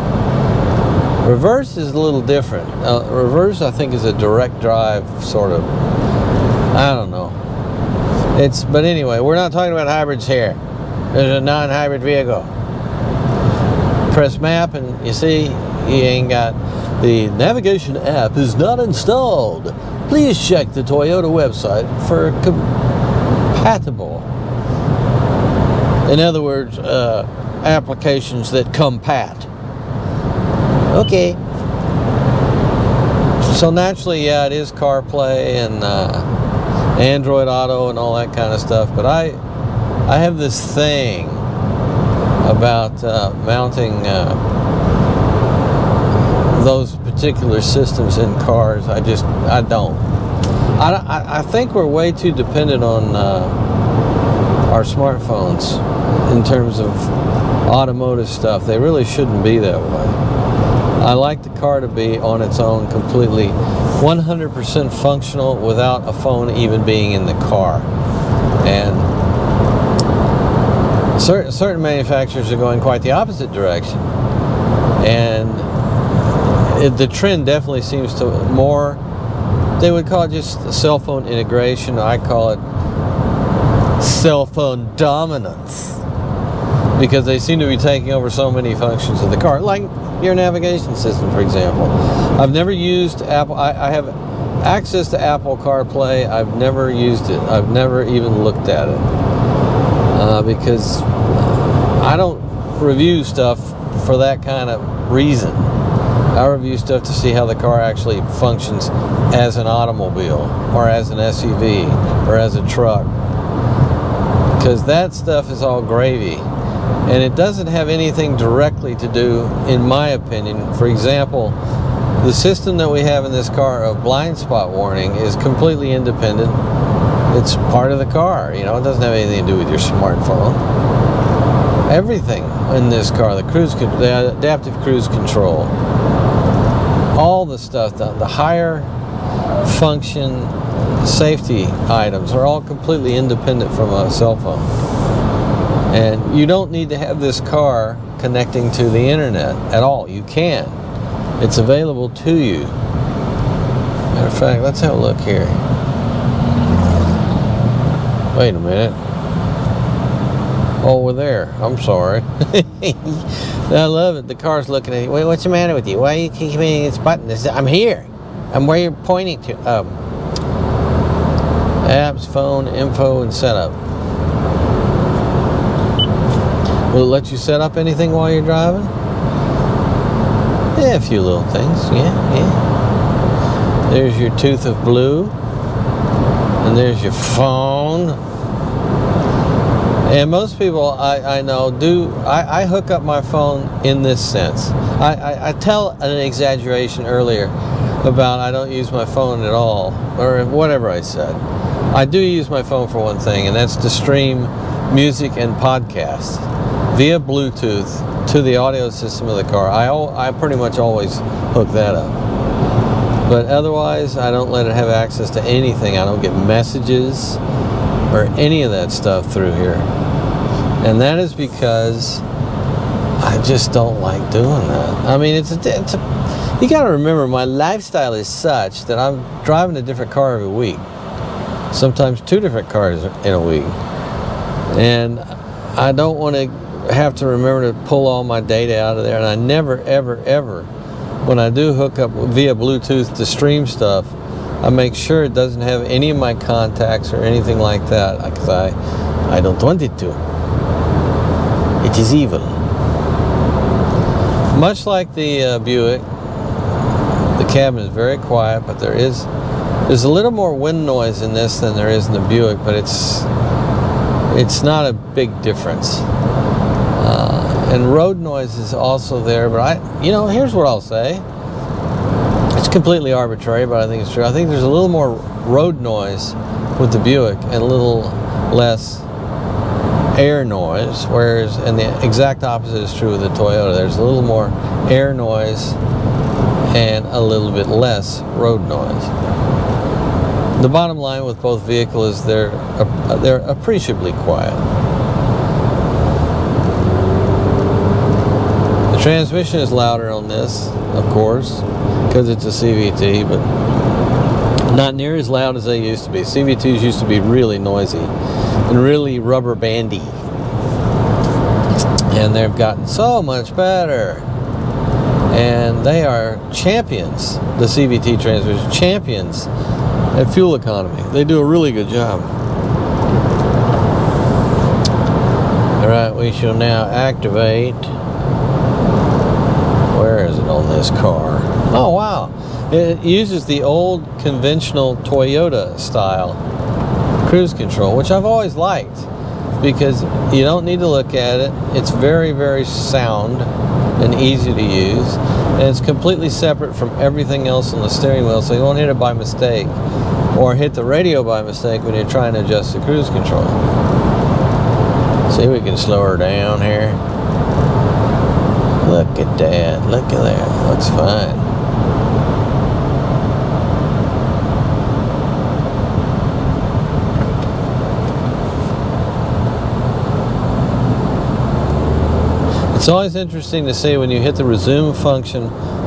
Reverse is a little different. Reverse, I think, is a direct drive sort of. I don't know. But anyway, we're not talking about hybrids here. There's a non-hybrid vehicle. Press map and you see you ain't got the navigation app is not installed. Please check the Toyota website for compatible. In other words, applications that compat. Okay. So naturally, yeah, it is CarPlay and Android Auto and all that kind of stuff. But I have this thing about mounting those particular systems in cars. I don't. I think we're way too dependent on our smartphones in terms of automotive stuff. They really shouldn't be that way. I like the car to be on its own, completely 100% functional without a phone even being in the car. And certain manufacturers are going quite the opposite direction. And the trend definitely seems to more, they would call it just cell phone integration. I call it cell phone dominance, because they seem to be taking over so many functions of the car, like your navigation system, for example. I've never used Apple. I have access to Apple CarPlay. I've never used it. I've never even looked at it because I don't review stuff for that kind of reason. I review stuff to see how the car actually functions as an automobile or as an SUV or as a truck, because that stuff is all gravy and it doesn't have anything directly to do, in my opinion. For example, the system that we have in this car of blind spot warning is completely independent. It's part of the car, you know. It doesn't have anything to do with your smartphone. Everything in this car, the adaptive cruise control, all the stuff, the higher function safety items are all completely independent from a cell phone. And you don't need to have this car connecting to the internet at all. You can. It's available to you. Matter of fact, let's have a look here. Wait a minute. Oh, we're there. I'm sorry. I love it. The car's looking at you. Wait, what's the matter with you? Why are you keeping hitting this button? I'm here. I'm where you're pointing to. Apps, phone, info, and setup. Will it let you set up anything while you're driving? Yeah, a few little things. Yeah. There's your tooth of blue. And there's your phone. And most people I know do, I hook up my phone in this sense. I tell an exaggeration earlier about I don't use my phone at all, or whatever I said. I do use my phone for one thing, and that's to stream music and podcasts via Bluetooth to the audio system of the car. I pretty much always hook that up. But otherwise, I don't let it have access to anything. I don't get messages or any of that stuff through here. And that is because I just don't like doing that. I mean, you got to remember, my lifestyle is such that I'm driving a different car every week. Sometimes 2 different cars in a week. And I don't want to have to remember to pull all my data out of there. And I never, ever, ever, when I do hook up via Bluetooth to stream stuff, I make sure it doesn't have any of my contacts or anything like that, because I don't want it to. It is evil. Much like the Buick, the cabin is very quiet, but there's a little more wind noise in this than there is in the Buick, but it's not a big difference. And road noise is also there, but here's what I'll say. It's completely arbitrary, but I think it's true. I think there's a little more road noise with the Buick and a little less air noise, whereas, and the exact opposite is true with the Toyota. There's a little more air noise and a little bit less road noise. The bottom line with both vehicles is they're appreciably quiet. The transmission is louder on this, of course, because it's a CVT, but not near as loud as they used to be. CVTs used to be really noisy and really rubber bandy. And they've gotten so much better. And they are champions, the CVT transmission, champions at fuel economy. They do a really good job. All right, we shall now activate. Where is it on this car? Oh, wow. It uses the old conventional Toyota style cruise control, which I've always liked because you don't need to look at it. It's very, very sound and easy to use, and it's completely separate from everything else on the steering wheel, so you won't hit it by mistake or hit the radio by mistake when you're trying to adjust the cruise control. See, we can slow her down here. Look at that. Look at that. Looks fine. It's always interesting to see when you hit the resume function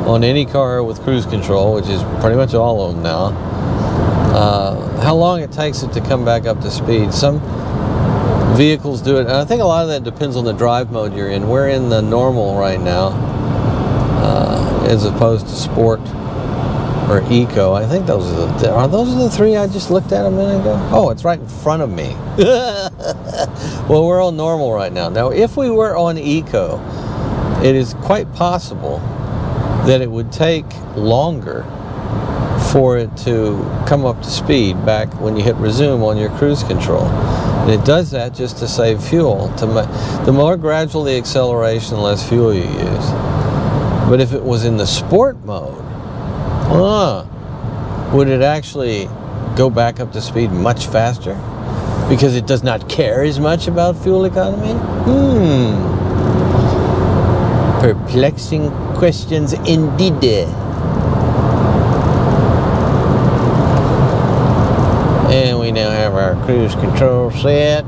on any car with cruise control, which is pretty much all of them now, how long it takes it to come back up to speed. Some vehicles do it, and I think a lot of that depends on the drive mode you're in. We're in the normal right now, as opposed to sport or eco. I think those are the three I just looked at a minute ago. Oh, it's right in front of me. Well, we're on normal right now. Now, if we were on eco, it is quite possible that it would take longer for it to come up to speed back when you hit resume on your cruise control. And it does that just to save fuel. The more gradual the acceleration, the less fuel you use. But if it was in the sport mode, would it actually go back up to speed much faster? Because it does not care as much about fuel economy? Perplexing questions indeed. And we now have our cruise control set.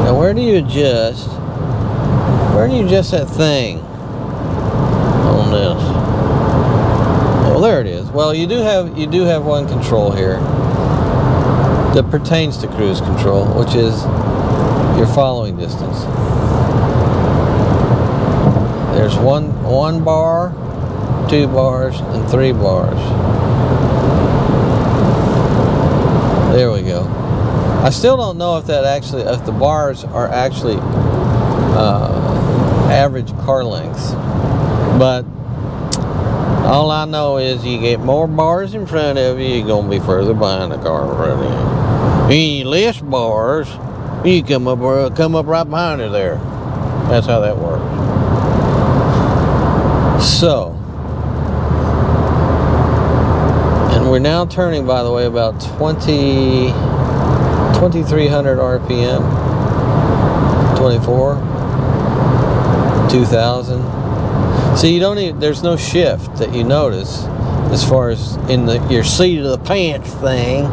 Now where do you adjust? Where do you adjust that thing on this? Oh, there it is. Well, you do have one control here that pertains to cruise control, which is your following distance. There's one bar, 2 bars, and 3 bars. There we go. I still don't know if the bars are actually average car lengths, but all I know is you get more bars in front of you, you're gonna be further behind the car in front of you. Any less bars, you come up right behind her there. That's how that works. So, and we're now turning, by the way, about 2,300 RPM, 24, 2,000. See, you don't even, there's no shift that you notice as far as in your seat of the pants thing,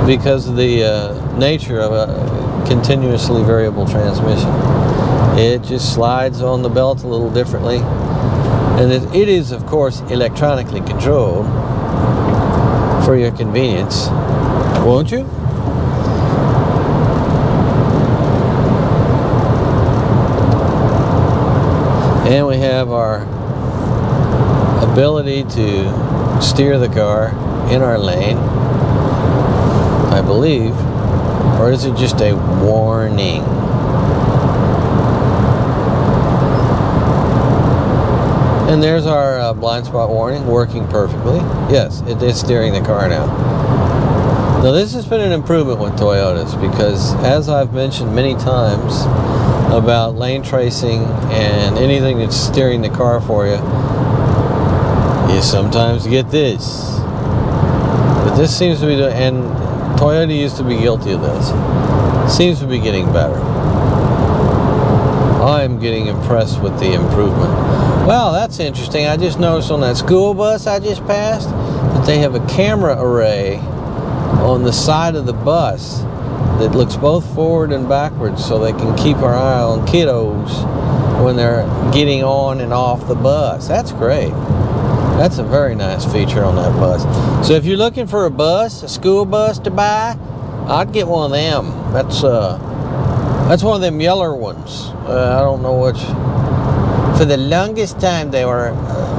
because of the nature of a continuously variable transmission. It just slides on the belt a little differently, and it is, of course, electronically controlled for your convenience, won't you? And we have our ability to steer the car in our lane, I believe, or is it just a warning? And there's our blind spot warning working perfectly. Yes, it is steering the car now. Now this has been an improvement with Toyotas because, as I've mentioned many times about lane tracing and anything that's steering the car for you, you sometimes get this. But this seems to be doing, and Toyota used to be guilty of this, seems to be getting better. I'm getting impressed with the improvement. Well, that's interesting. I just noticed on that school bus I just passed that they have a camera array on the side of the bus that looks both forward and backwards, so they can keep our eye on kiddos when they're getting on and off the bus. That's great. That's a very nice feature on that bus. So if you're looking for a bus, a school bus to buy, I'd get one of them. That's one of them yeller ones. I don't know which. For the longest time, they were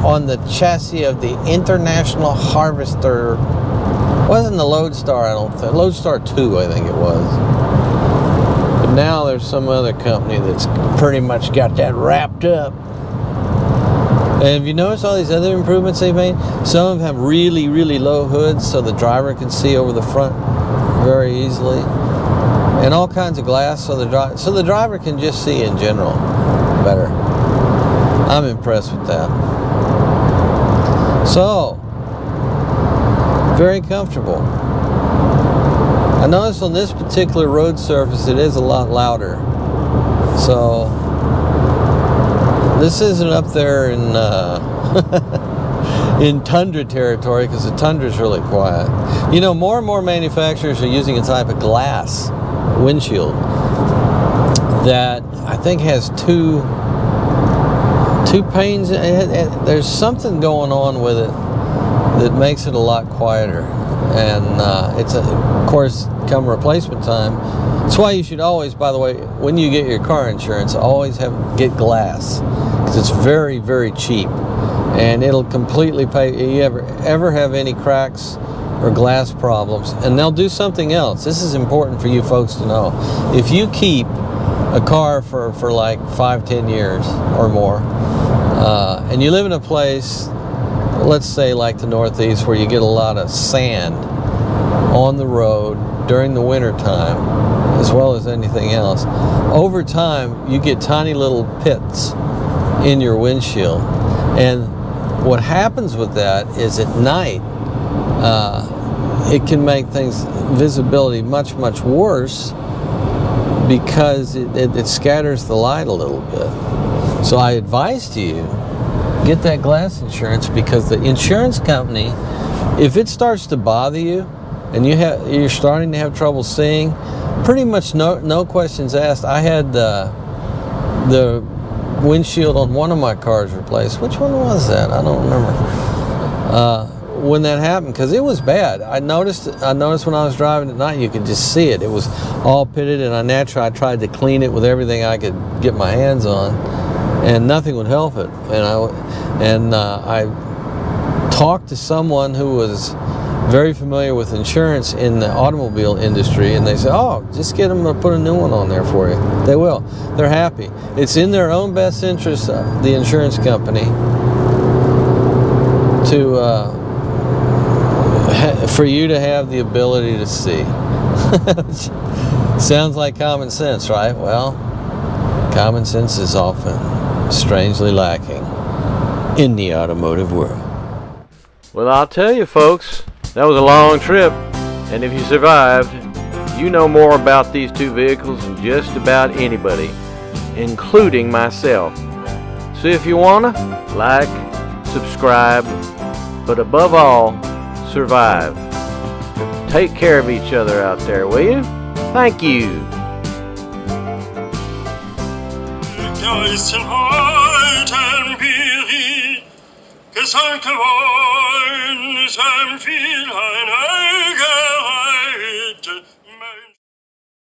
on the chassis of the International Harvester. It wasn't the Lodestar, I don't think. Lodestar 2, I think it was. But now there's some other company that's pretty much got that wrapped up. And have you noticed all these other improvements they've made? Some of them have really, really low hoods so the driver can see over the front very easily. And all kinds of glass so the driver can just see in general better. I'm impressed with that. So, very comfortable. I noticed on this particular road surface it is a lot louder. So, this isn't up there in in tundra territory, because the tundra is really quiet. You know, more and more manufacturers are using a type of glass windshield that I think has two panes. There's something going on with it that makes it a lot quieter, and it's of course come replacement time. That's why you should always, by the way, when you get your car insurance, always get glass, because it's very, very cheap, and it'll completely pay. If you ever have any cracks or glass problems, and they'll do something else. This is important for you folks to know. If you keep a car for like 5-10 years or more, and you live in a place, let's say like the Northeast, where you get a lot of sand on the road during the winter time, as well as anything else, over time you get tiny little pits in your windshield. And what happens with that is at night, it can make things, visibility much, much worse, because it scatters the light a little bit. So I advise to you, get that glass insurance, because the insurance company, if it starts to bother you and you're starting to have trouble seeing, pretty much no questions asked. I had the windshield on one of my cars replaced. Which one was that? I don't remember. When that happened, because it was bad. I noticed when I was driving at night, you could just see it. It was all pitted, and I tried to clean it with everything I could get my hands on, and nothing would help it. And I talked to someone who was very familiar with insurance in the automobile industry, and they said, "Oh, just get them to put a new one on there for you." They will. They're happy. It's in their own best interest, the insurance company, to for you to have the ability to see. Sounds like common sense, right? Well, common sense is often strangely lacking in the automotive world. Well, I'll tell you folks, that was a long trip, and if you survived, you know more about these two vehicles than just about anybody, including myself. So if you wanna, like, subscribe, but above all, survive. Take care of each other out there, will you? Thank you. Geisten halten wir, Gesalke wollen, es empfiehlt ein